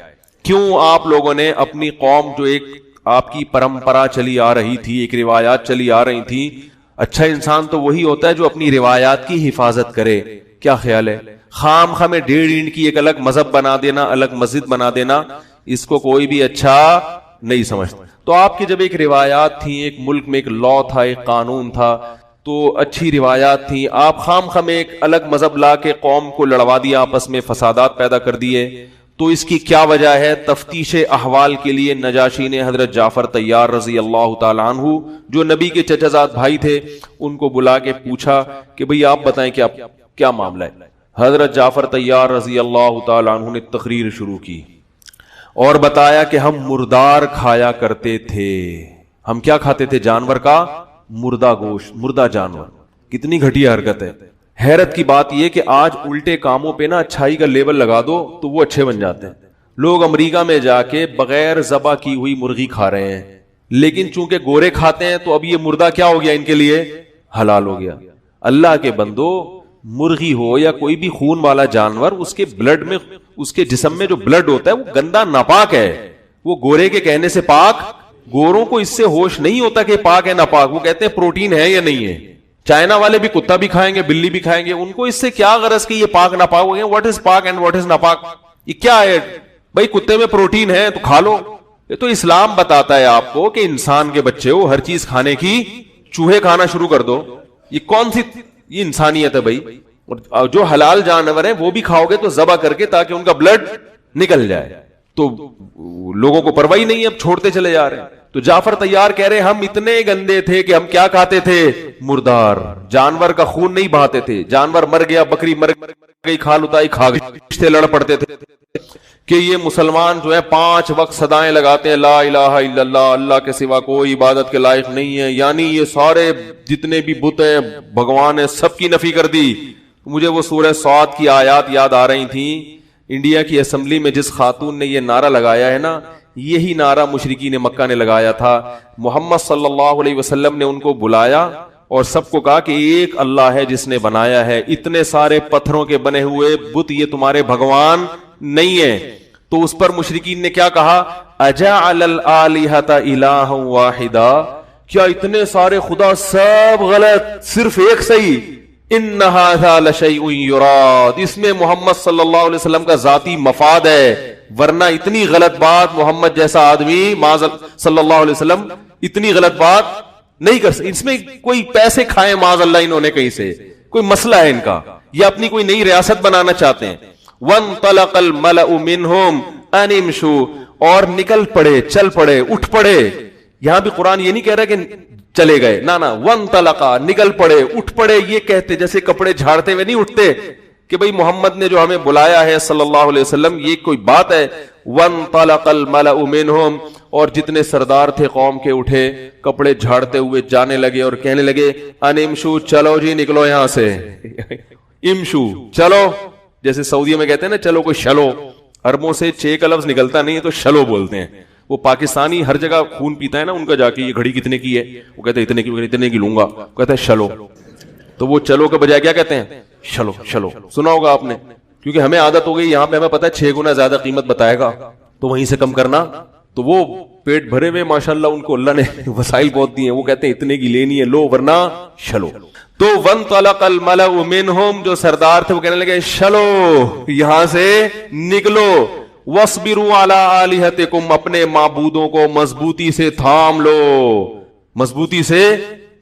کیوں آپ لوگوں نے اپنی قوم جو ایک آپ کی پرمپرا چلی آ رہی تھی، ایک روایات چلی آ رہی تھی، اچھا انسان تو وہی ہوتا ہے جو اپنی روایات کی حفاظت کرے، کیا خیال ہے؟ خام خامے 1.5 اینٹ کی ایک الگ مذہب بنا دینا، الگ مسجد بنا دینا، اس کو کوئی بھی اچھا نہیں سمجھتا۔ تو آپ کی جب ایک روایات تھی، ایک ملک میں ایک لا تھا، ایک قانون تھا، تو اچھی روایات تھی، آپ خام خام ایک الگ مذہب لا کے قوم کو لڑوا دیا، آپس میں فسادات پیدا کر دیے، تو اس کی کیا وجہ ہے؟ تفتیش احوال کے لیے نجاشی نے حضرت جعفر طیار رضی اللہ تعالی عنہ جو نبی کے چچا زاد بھائی تھے ان کو بلا کے پوچھا کہ بھئی آپ بتائیں کیا معاملہ ہے۔ حضرت جعفر طیار رضی اللہ تعالی عنہ نے تقریر شروع کی اور بتایا کہ ہم مردار کھایا کرتے تھے۔ ہم کیا کھاتے تھے؟ جانور کا مردہ گوشت، مردہ جانور۔ کتنی گھٹیا حرکت ہے۔ حیرت کی بات یہ کہ آج الٹے کاموں پہ نا اچھائی کا لیبل لگا دو تو وہ اچھے بن جاتے ہیں۔ لوگ امریکہ میں جا کے بغیر ذبح کی ہوئی مرغی کھا رہے ہیں، لیکن چونکہ گورے کھاتے ہیں تو اب یہ مردہ کیا ہو گیا؟ ان کے لیے حلال ہو گیا۔ اللہ کے بندو مرغی ہو یا کوئی بھی خون والا جانور, اس کے بلڈ میں, اس کے جسم میں جو بلڈ ہوتا ہے وہ گندا ناپاک ہے. وہ گورے کے کہنے سے پاک, گوروں کو اس سے ہوش نہیں ہوتا کہ پاک ہے ناپاک, وہ کہتے ہیں پروٹین ہے یا نہیں ہے. چائنا والے بھی کتا بھی کھائیں گے, بلی بھی کھائیں گے, ان کو اس سے کیا غرض کہ یہ پاک ناپاک ہو گئے. واٹ از پاک اینڈ واٹ از ناپاک, یہ کیا ہے بھائی؟ کتے میں پروٹین ہے تو کھا لو. یہ تو اسلام بتاتا ہے آپ کو کہ انسان کے بچے ہو, ہر چیز کھانے کی, چوہے کھانا شروع کر دو. یہ کون سی یہ انسانیت ہے بھائی؟ اور جو حلال جانور ہیں وہ بھی کھاؤ گے تو ذبح کر کے تاکہ ان کا بلڈ نکل جائے. تو لوگوں کو پرواہ نہیں ہے, اب چھوڑتے چلے جا رہے ہیں. تو جعفر طیار کہہ رہے ہم اتنے گندے تھے کہ ہم کیا کھاتے تھے؟ مردار, جانور کا خون نہیں بہاتے تھے. جانور مر گیا, بکری مر گئی, کھال اتائی کھا گئے, رشتے لڑ پڑتے تھے کہ یہ مسلمان جو ہے 5 وقت صدائیں لگاتے ہیں لا الہ الا اللہ, اللہ کے سوا کوئی عبادت کے لائق نہیں ہے. یعنی یہ سارے جتنے بھی بت ہیں, بھگوان ہیں, سب کی نفی کر دی. مجھے وہ سورہ صاد کی آیات یاد آ رہی تھیں. انڈیا کی اسمبلی میں جس خاتون نے یہ نعرہ لگایا ہے نا, یہی نعرہ مشرکین مکہ نے لگایا تھا. محمد صلی اللہ علیہ وسلم نے ان کو بلایا اور سب کو کہا کہ ایک اللہ ہے جس نے بنایا ہے, اتنے سارے پتھروں کے بنے ہوئے بت یہ تمہارے بھگوان نہیں ہے. تو اس پر مشرکین نے کیا کہا؟ اجعل الالہۃ الہا واحدا, کیا اتنے سارے خدا سب غلط, صرف ایک صحیح؟ ان ھذا لشیء یراد, اس میں محمد صلی اللہ علیہ وسلم کا ذاتی مفاد ہے, ورنہ اتنی غلط بات محمد جیسا آدمی صلی اللہ علیہ وسلم اتنی غلط بات نہیں کر سکتے. اس میں کوئی پیسے کھائے معاذ اللہ انہوں نے کہیں سے, کوئی مسئلہ ہے ان کا, یا اپنی کوئی نئی ریاست بنانا چاہتے ہیں. وانطلق الملأ منهم ان امشوا, اور نکل پڑے, چل پڑے, اٹھ پڑے. یہاں بھی قرآن یہ نہیں کہہ رہا کہ چلے گئے, نہ وانطلقا, نکل پڑے, اٹھ پڑے. یہ کہتے جیسے کپڑے جھاڑتے ہوئے نہیں اٹھتے کہ بھئی محمد نے جو ہمیں بلایا ہے صلی اللہ علیہ وسلم, یہ کوئی بات ہے. وانطلق الملأ منهم, اور جتنے سردار تھے قوم کے اٹھے, کپڑے جھاڑتے ہوئے جانے لگے اور کہنے لگے ان امشوا, چلو جی نکلو یہاں سے. امشوا, چلو, جیسے سعودیہ میں کہتے ہیں نا چلو کوئی شلو, عربوں سے 6 کا لفظ نکلتا نہیں ہے تو شلو بولتے ہیں. وہ پاکستانی ہر جگہ خون پیتا ہے نا, ان کا جا کے یہ گھڑی کتنے کی ہے, وہ کہتے ہیں اتنے کی لوں گا, کہتا ہے شلو. تو وہ چلو کے بجائے کیا کہتے ہیں؟ شلو. شلو سنا ہوگا آپ نے, کیونکہ ہمیں عادت ہو گئی, یہاں پہ ہمیں پتا ہے 6 گنا زیادہ قیمت بتائے گا تو وہیں سے کم کرنا. تو وہ پیٹ بھرے ہوئے ماشاءاللہ, ان کو اللہ نے وسائل بہت دی ہیں, وہ کہتے ہیں اتنے کی لینی ہے لو ورنہ شلو. تو وانطلق الملأ منهم, جو سردار تھے وہ کہنے لگے شلو, یہاں سے نکلو. واصبروا علی آلہتکم, اپنے معبودوں کو مضبوطی سے تھام لو, مضبوطی سے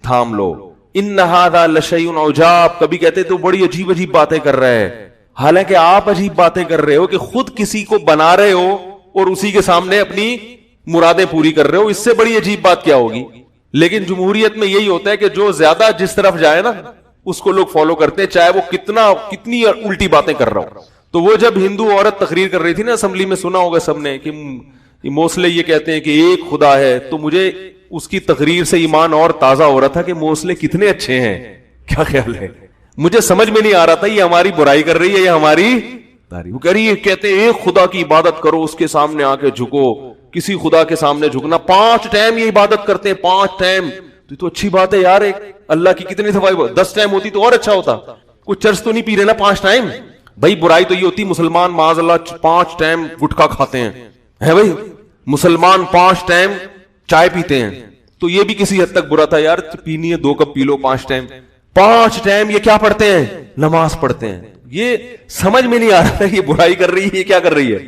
تھام لو. ان ھذا لشیء عجاب, کبھی کہتے تو بڑی عجیب عجیب باتیں کر رہے ہیں, حالانکہ آپ عجیب باتیں کر رہے ہو کہ خود کسی کو بنا رہے ہو اور اسی کے سامنے اپنی مرادیں پوری کر رہے ہو, اس سے بڑی عجیب بات کیا ہوگی. لیکن جمہوریت میں یہی ہوتا ہے کہ جو زیادہ جس طرف جائے نا اس کو لوگ فالو کرتے ہیں, چاہے وہ کتنی الٹی باتیں کر رہا ہو. تو وہ جب ہندو عورت تقریر کر رہی تھی نا اسمبلی میں, سنا ہوگا سب نے کہ موسلے یہ کہتے ہیں کہ ایک خدا ہے, تو مجھے اس کی تقریر سے ایمان اور تازہ ہو رہا تھا کہ موسلے کتنے اچھے ہیں. کیا خیال ہے؟ مجھے سمجھ میں نہیں آ رہا تھا یہ ہماری برائی کر رہی ہے یا ہماری تعریف. وہ کہہ رہی ہے, کہتے ہیں ایک خدا کی عبادت کرو, اس کے سامنے آ کے جھکو, کسی خدا کے سامنے جھکنا, 5 ٹائم یہ عبادت کرتے ہیں, 5 ٹائم. تو اچھی بات ہے یار, ایک اللہ کی کتنی دفعہ 10 ٹائم ہوتی تو اور اچھا ہوتا. کوئی چرچ تو نہیں پی رہے نا 5 ٹائم. بھائی برائی تو یہ ہوتی مسلمان معاذ اللہ 5 ٹائم گٹکا کھاتے ہیں, ہے بھائی مسلمان 5 ٹائم چائے پیتے ہیں, تو یہ بھی کسی حد تک برا تھا یار, پینی ہے 2 کپ پی لو 5 ٹائم. 5 ٹائم یہ کیا پڑھتے ہیں؟ نماز پڑھتے ہیں. یہ سمجھ میں نہیں آ رہا یہ برائی کر رہی ہے, یہ کیا کر رہی ہے.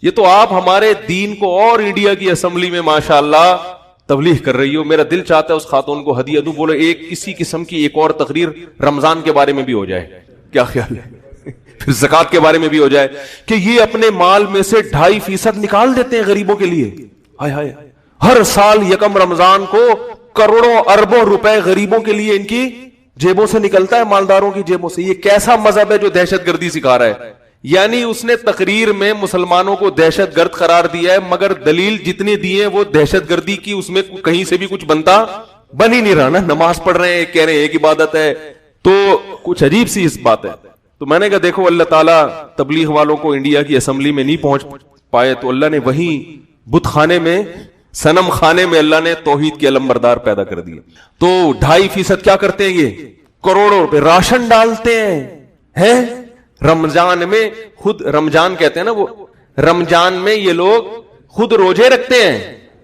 یہ تو آپ ہمارے دین کو اور انڈیا کی اسمبلی میں ماشاءاللہ تبلیغ کر رہی ہو. میرا دل چاہتا ہے اس خاتون کو ہدیہ دوں, بولے ایک اسی قسم کی ایک اور تقریر رمضان کے بارے میں بھی ہو جائے. کیا خیال ہے؟ پھر زکات کے بارے میں بھی ہو جائے کہ یہ اپنے مال میں سے 2.5% نکال دیتے ہیں غریبوں کے لیے. ہائے ہائے, ہر سال یکم رمضان کو کروڑوں اربوں روپے غریبوں کے لیے ان کی جیبوں سے نکلتا ہے, مالداروں کی جیبوں سے. یہ کیسا مذہب ہے جو دہشت گردی سکھا رہا ہے؟ یعنی اس نے تقریر میں مسلمانوں کو دہشت گرد قرار دیا ہے, مگر دلیل جتنے دیے ہیں وہ دہشت گردی کی, اس میں کہیں سے بھی کچھ بنتا بن ہی نہیں رہا نا. نماز پڑھ رہے ہیں, کہہ رہے ہیں ایک عبادت ہے, تو کچھ عجیب سی اس بات ہے. تو میں نے کہا دیکھو اللہ تعالیٰ تبلیغ والوں کو انڈیا کی اسمبلی میں نہیں پہنچ پائے, تو اللہ نے وہیں بت خانے میں, صنم خانے میں اللہ نے توحید کے علم بردار پیدا کر دیے. تو 2.5% کیا کرتے ہیں یہ کروڑوں روپے راشن ڈالتے ہیں رمضان میں. خود رمضان کہتے ہیں نا, وہ رمضان میں یہ لوگ خود روزے رکھتے ہیں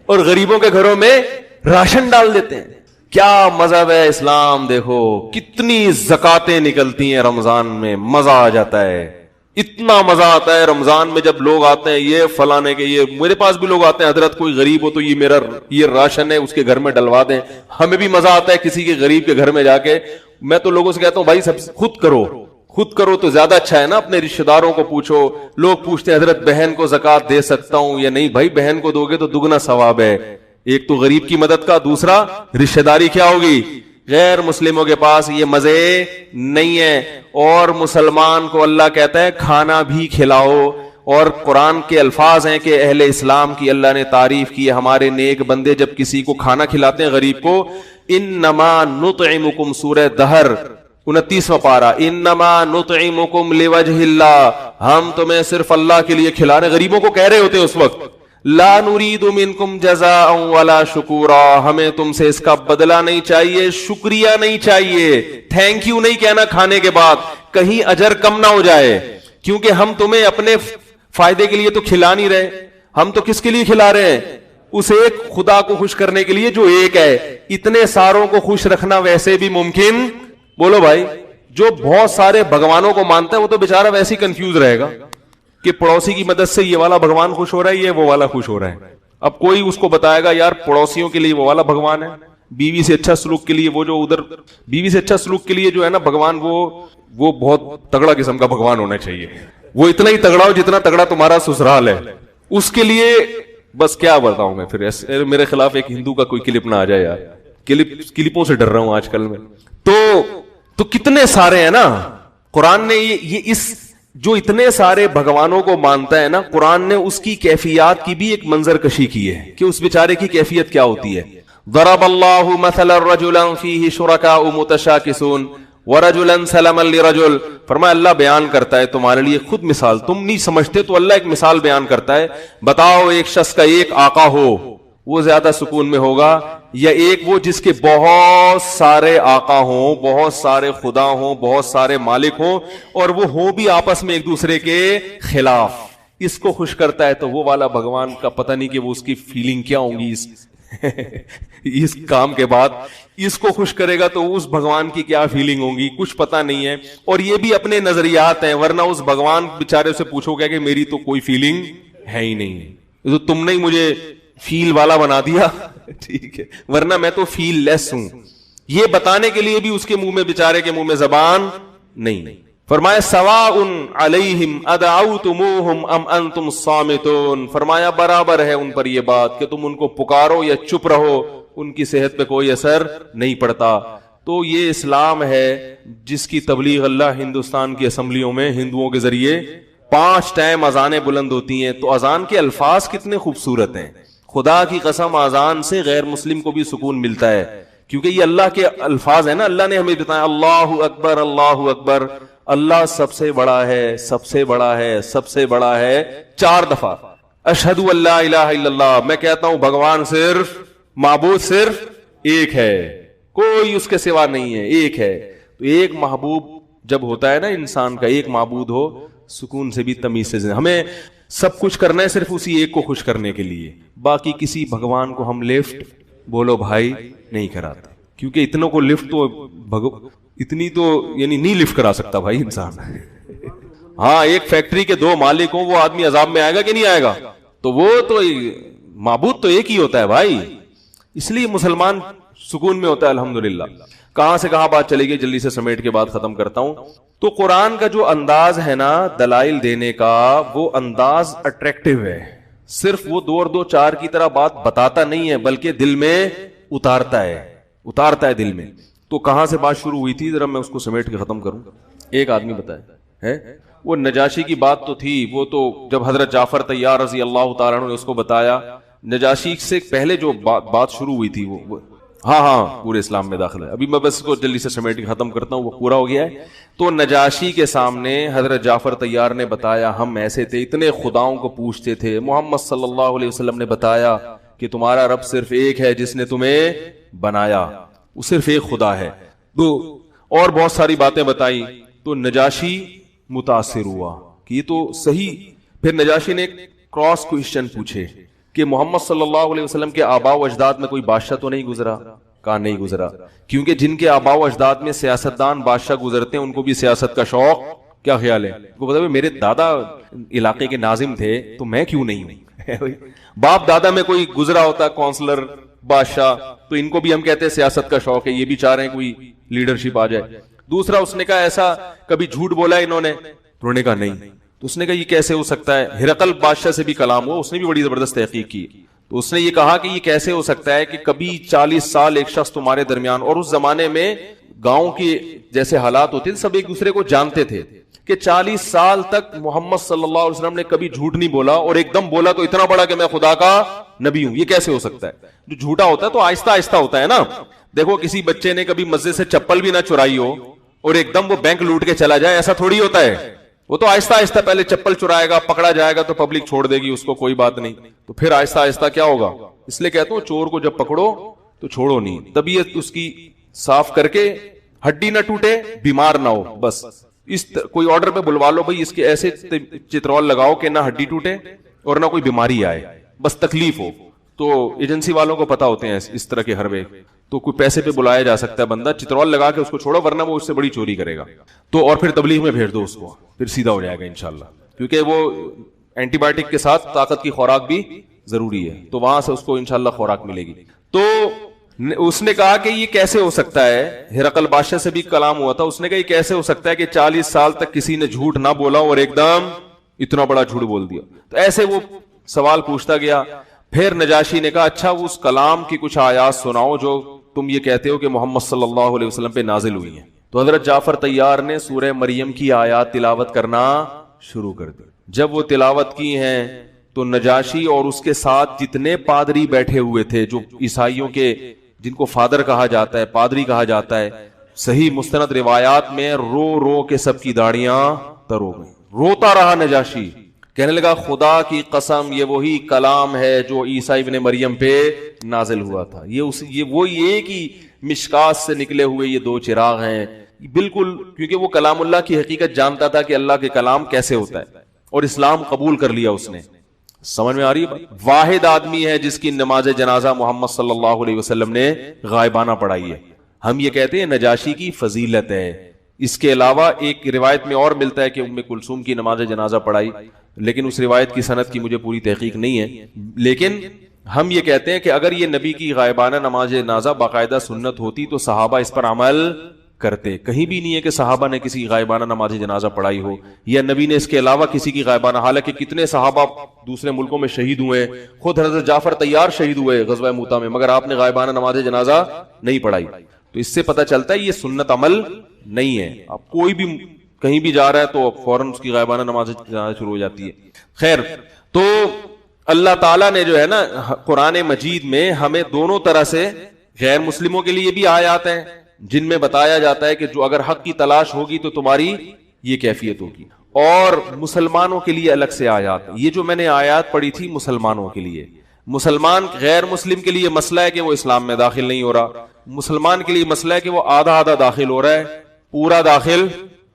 اور غریبوں کے گھروں میں راشن ڈال دیتے ہیں. کیا مذہب ہے اسلام. دیکھو کتنی زکاتیں نکلتی ہیں رمضان میں, مزہ آ جاتا ہے. اتنا مزہ آتا ہے رمضان میں جب لوگ آتے ہیں, یہ فلانے کے, یہ میرے پاس بھی لوگ آتے ہیں, حضرت کوئی غریب ہو تو یہ میرا یہ راشن ہے اس کے گھر میں ڈلوا دیں. ہمیں بھی مزہ آتا ہے کسی کے غریب کے گھر میں جا کے. میں تو لوگوں سے کہتا ہوں بھائی سب خود کرو تو زیادہ اچھا ہے نا. اپنے رشتہ داروں کو پوچھو. لوگ پوچھتے ہیں حضرت بہن کو زکات دے سکتا ہوں یا نہیں. بھائی بہن کو دو گے تو دگنا ثواب ہے. ایک تو غریب کی مدد کا, دوسرا رشتہ داری کیا ہوگی. غیر مسلموں کے پاس یہ مزے نہیں ہے. اور مسلمان کو اللہ کہتا ہے کھانا بھی کھلاؤ. اور قرآن کے الفاظ ہیں کہ اہل اسلام کی اللہ نے تعریف کی ہے. ہمارے نیک بندے جب کسی کو کھانا کھلاتے ہیں غریب کو, انما نطعمکم, سورہ دہر 29واں پارہ, انما نطعمکم لوجہ اللہ, ہم تمہیں صرف اللہ کے لیے کھلا رہے. غریبوں کو کہہ رہے ہوتے ہیں اس وقت, لا نريد منکم جزاء ولا شکورا, ہمیں تم سے اس کا بدلہ نہیں چاہیے, شکریہ نہیں چاہیے, تھینک یو نہیں کہنا کھانے کے بعد, کہیں اجر کم نہ ہو جائے. کیونکہ ہم تمہیں اپنے فائدے کے لیے تو کھلا نہیں رہے. ہم تو کس کے لیے کھلا رہے ہیں؟ اس ایک خدا کو خوش کرنے کے لیے جو ایک ہے. اتنے ساروں کو خوش رکھنا ویسے بھی ممکن, بولو بھائی. جو بہت سارے بھگوانوں کو مانتا ہے وہ تو بیچارہ ویسے ہی کنفیوز رہے گا کہ پڑوسی کی مدد سے یہ والا بھگوان خوش ہو رہا ہے, یہ وہ والا خوش ہو رہا ہے. اب کوئی اس کو بتائے گا یار پڑوسیوں کے لیے وہ والا بھگوان ہے, بیوی سے اچھا سلوک کے لیے وہ جو ادھر, بیوی سے اچھا سلوک کے لیے جو ہے نا بھگوان, وہ بہت تگڑا قسم کا بھگوان ہونا چاہیے. وہ اتنا ہی تگڑا ہو جتنا تگڑا تمہارا سسرال ہے. اس کے لیے بس کیا بتاؤں میں. پھر میرے خلاف ایک ہندو کا کوئی کلپ نہ آ جائے یار, کلپوں سے ڈر رہا ہوں آج کل میں. تو کتنے سارے ہیں نا. قرآن نے یہ اس جو اتنے سارے بھگوانوں کو مانتا ہے نا, قرآن نے اس کی کیفیات کی بھی ایک منظر کشی کی ہے کہ اس بیچارے کی کیفیت کیا ہوتی ہے. ضرب اللہ مثلا رجلا فیہ شرکاء متشاکسون ورجلا سلما لرجل, فرمایا اللہ بیان کرتا ہے تمہارے لیے خود مثال, تم نہیں سمجھتے تو اللہ ایک مثال بیان کرتا ہے. بتاؤ ایک شخص کا ایک آقا ہو, وہ زیادہ سکون میں ہوگا, یا ایک وہ جس کے بہت سارے آقا ہوں, بہت سارے خدا ہوں, بہت سارے مالک ہوں, اور وہ ہوں بھی آپس میں ایک دوسرے کے خلاف. اس کو خوش کرتا ہے تو وہ والا بھگوان کا پتہ نہیں کہ وہ اس کی فیلنگ کیا ہوں گی اس کام کے بعد. اس کو خوش کرے گا تو اس بھگوان کی کیا فیلنگ ہوگی کچھ پتہ نہیں ہے. اور یہ بھی اپنے نظریات ہیں, ورنہ اس بھگوان بیچارے سے پوچھو گے کہ میری تو کوئی فیلنگ ہے ہی نہیں, تو تم نے مجھے فیل والا بنا دیا, ٹھیک ہے, ورنہ میں تو فیل لیس ہوں. یہ بتانے کے لیے بھی اس کے منہ میں, بیچارے کے منہ میں زبان نہیں. فرمایا سواء علیہم ادعوتموہم ام انتم صامتون, فرمایا برابر ہے ان پر یہ بات کہ تم ان کو پکارو یا چپ رہو, ان کی صحت پہ کوئی اثر نہیں پڑتا. تو یہ اسلام ہے جس کی تبلیغ اللہ ہندوستان کی اسمبلیوں میں ہندوؤں کے ذریعے 5 ٹائم اذانیں بلند ہوتی ہیں. تو اذان کے الفاظ کتنے خوبصورت ہیں. خدا کی قسم اذان سے غیر مسلم کو بھی سکون ملتا ہے, کیونکہ یہ اللہ کے الفاظ ہیں نا. اللہ نے ہمیں بتایا اللہ اکبر اللہ اکبر, اللہ سب سے بڑا ہے, سب سے بڑا ہے, سب سے بڑا ہے 4 دفعہ. اشہد ان لا الہ الا اللہ, میں کہتا ہوں بھگوان صرف, معبود صرف ایک ہے, کوئی اس کے سوا نہیں ہے, ایک ہے. تو ایک محبوب جب ہوتا ہے نا انسان کا, ایک معبود ہو, سکون سے بھی تمیز سے. ہمیں سب کچھ کرنا ہے صرف اسی ایک کو خوش کرنے کے لیے, باقی کسی بھگوان کو ہم لفٹ بولو بھائی نہیں کراتے, کیونکہ اتنوں کو لفٹ تو اتنی تو یعنی نہیں لفٹ کرا سکتا بھائی انسان. ہاں ایک فیکٹری کے 2 مالک ہوں, وہ آدمی عذاب میں آئے گا کہ نہیں آئے گا؟ تو وہ تو معبود تو ایک ہی ہوتا ہے بھائی. اس لیے مسلمان سکون میں ہوتا ہے الحمدللہ. کہاں سے کہاں بات چلے گی, جلدی سے سمیٹ کے بعد ختم کرتا ہوں. تو قرآن کا جو انداز ہے نا دلائل دینے کا, وہ انداز اٹریکٹیو ہے. صرف وہ 2 اور 2 4 کی طرح بات بتاتا نہیں ہے, بلکہ دل میں اتارتا ہے دل میں. تو کہاں سے بات شروع ہوئی تھی, ذرا میں اس کو سمیٹ کے ختم کروں. ایک آدمی بتائے ہے, وہ نجاشی کی بات تو تھی, وہ تو جب حضرت جعفر طیار رضی اللہ تعالیٰ عنہ نے اس کو بتایا, نجاشی سے پہلے جو بات شروع ہوئی تھی وہ ہاں پورے اسلام میں داخل ہے. ابھی میں بس کو جلدی سے سمیٹ کے ختم کرتا ہوں, وہ پورا ہو گیا ہے. تو نجاشی کے سامنے حضرت جعفر طیار نے بتایا, ہم ایسے تھے, اتنے خداؤں کو پوچھتے تھے. محمد صلی اللہ علیہ وسلم نے بتایا کہ تمہارا رب صرف ایک ہے جس نے تمہیں بنایا, وہ صرف ایک خدا ہے. تو اور بہت ساری باتیں بتائی. تو نجاشی متاثر ہوا کہ یہ تو صحیح. پھر نجاشی نے کراس کوشچن پوچھے کہ محمد صلی اللہ علیہ وسلم کے آباء و اجداد میں کوئی بادشاہ تو نہیں گزرا؟ کہا نہیں گزرا، کیونکہ جن کے آباء و اجداد میں سیاستدان بادشاہ گزرتے ہیں ان کو بھی سیاست کا شوق. کیا خیال ہے؟ کو پتا میرے دادا علاقے کے ناظم تھے تو میں کیوں نہیں ہوں؟ باپ دادا میں کوئی گزرا ہوتا کونسلر بادشاہ تو ان کو بھی ہم کہتے ہیں سیاست کا شوق ہے، یہ بھی چاہ رہے ہیں کوئی لیڈرشپ آ جائے. دوسرا اس نے کہا ایسا کبھی جھوٹ بولا انہوں نے؟ انہوں نے کہا نہیں. تو اس نے کہا یہ کیسے ہو سکتا ہے؟ ہرقل بادشاہ سے بھی کلام ہوا، اس نے بھی بڑی زبردست تحقیق کی. تو اس نے یہ کہا کہ یہ کیسے ہو سکتا ہے کہ کبھی 40 سال ایک شخص تمہارے درمیان، اور اس زمانے میں گاؤں کے جیسے حالات ہوتے تھے سب ایک دوسرے کو جانتے تھے، کہ 40 سال تک محمد صلی اللہ علیہ وسلم نے کبھی جھوٹ نہیں بولا، اور ایک دم بولا تو اتنا بڑا کہ میں خدا کا نبی ہوں. یہ کیسے ہو سکتا ہے؟ جو جھوٹا ہوتا ہے تو آہستہ آہستہ ہوتا ہے نا. دیکھو کسی بچے نے کبھی مسجد سے چپل بھی نہ چرائی ہو اور ایک دم وہ بینک لوٹ کے چلا جائے، ایسا تھوڑی ہوتا ہے. وہ تو آہستہ آہستہ پہلے چپل چرائے گا، پکڑا جائے گا تو پبلک چھوڑ دے گی اس کو، کوئی بات نہیں. تو پھر آہستہ آہستہ کیا ہوگا؟ اس لیے کہتا ہوں چور کو جب پکڑو تو چھوڑو نہیں، طبیعت اس کی صاف کر کے، ہڈی نہ ٹوٹے، بیمار نہ ہو، بس اس کوئی آرڈر پہ بلوا لو بھائی اس کے ایسے چترول لگاؤ کہ نہ ہڈی ٹوٹے اور نہ کوئی بیماری آئے، بس تکلیف ہو. تو ایجنسی والوں کو پتا ہوتے ہیں اس طرح کے حربے، تو کوئی پیسے پہ بلایا جا سکتا ہے بندہ، چترول لگا کے اس کو چھوڑو ورنہ وہ اس سے بڑی چوری کرے گا. تو اور پھر تبلیغ میں بھیج دو اس کو، پھر سیدھا ہو جائے گا انشاءاللہ، کیونکہ وہ اینٹی بایوٹک کے ساتھ طاقت کی خوراک بھی ضروری ہے، تو وہاں سے اس کو انشاءاللہ خوراک ملے گی. تو اس نے کہا کہ یہ کیسے ہو سکتا ہے؟ ہرقل بادشاہ سے بھی کلام ہوا تھا، اس نے کہا یہ کیسے ہو سکتا ہے کہ 40 سال تک کسی نے جھوٹ نہ بولا اور ایک دم اتنا بڑا جھوٹ بول دیا. تو ایسے وہ سوال پوچھتا گیا. پھر نجاشی نے کہا اچھا اس کلام کی کچھ آیات سناؤ جو تم یہ کہتے ہو کہ محمد صلی اللہ علیہ وسلم پہ نازل ہوئی ہیں. تو حضرت جعفر طیار نے سورہ مریم کی آیات تلاوت کرنا شروع کر دی. جب وہ تلاوت کی ہیں تو نجاشی اور اس کے ساتھ جتنے پادری بیٹھے ہوئے تھے، جو عیسائیوں کے جن کو فادر کہا جاتا ہے، پادری کہا جاتا ہے، صحیح مستند روایات میں رو رو کے سب کی داڑیاں تر ہو گئی. روتا رہا نجاشی، کہنے لگا خدا کی قسم یہ وہی کلام ہے جو عیسیٰ ابن مریم پہ نازل ہوا تھا. یہ وہی ایک ہی مشکات سے نکلے ہوئے یہ دو چراغ ہیں بالکل، کیونکہ وہ کلام اللہ کی حقیقت جانتا تھا کہ اللہ کے کلام کیسے ہوتا ہے، اور اسلام قبول کر لیا اس نے. سمجھ میں آ رہی ہے؟ واحد آدمی ہے جس کی نماز جنازہ محمد صلی اللہ علیہ وسلم نے غائبانہ پڑھائی ہے. ہم یہ کہتے ہیں نجاشی کی فضیلت ہے. اس کے علاوہ ایک روایت میں اور ملتا ہے کہ ام کلثوم کی نماز جنازہ پڑھائی، لیکن اس روایت کی سند کی مجھے پوری تحقیق نہیں ہے. لیکن ہم یہ کہتے ہیں کہ اگر یہ نبی کی غائبانہ نماز جنازہ باقاعدہ سنت ہوتی تو صحابہ اس پر عمل کرتے. کہیں بھی نہیں ہے کہ صحابہ نے کسی غائبانہ نماز جنازہ پڑھائی ہو یا نبی نے اس کے علاوہ کسی کی غائبانہ، حالانکہ کتنے صحابہ دوسرے ملکوں میں شہید ہوئے، خود حضرت جعفر طیار شہید ہوئے غزوہ موتہ میں، مگر آپ نے غائبانہ نماز جنازہ نہیں پڑھائی. تو اس سے پتہ چلتا ہے یہ سنت عمل نہیں ہے. آپ کوئی بھی کہیں بھی جا رہا ہے تو فوراً اس کی غائبانہ نماز جنازہ شروع ہو جاتی ہے. خیر، تو اللہ تعالیٰ نے جو ہے نا قرآن مجید میں ہمیں دونوں طرح سے، غیر مسلموں کے لیے بھی آیات ہیں جن میں بتایا جاتا ہے کہ جو اگر حق کی تلاش ہوگی تو تمہاری یہ کیفیت ہوگی، اور مسلمانوں کے لیے الگ سے آیات. یہ جو میں نے آیات پڑھی تھی مسلمانوں کے لیے، مسلمان غیر مسلم کے لیے مسئلہ ہے کہ وہ اسلام میں داخل نہیں ہو رہا، مسلمان کے لیے مسئلہ ہے کہ وہ آدھا آدھا داخل ہو رہا ہے، پورا داخل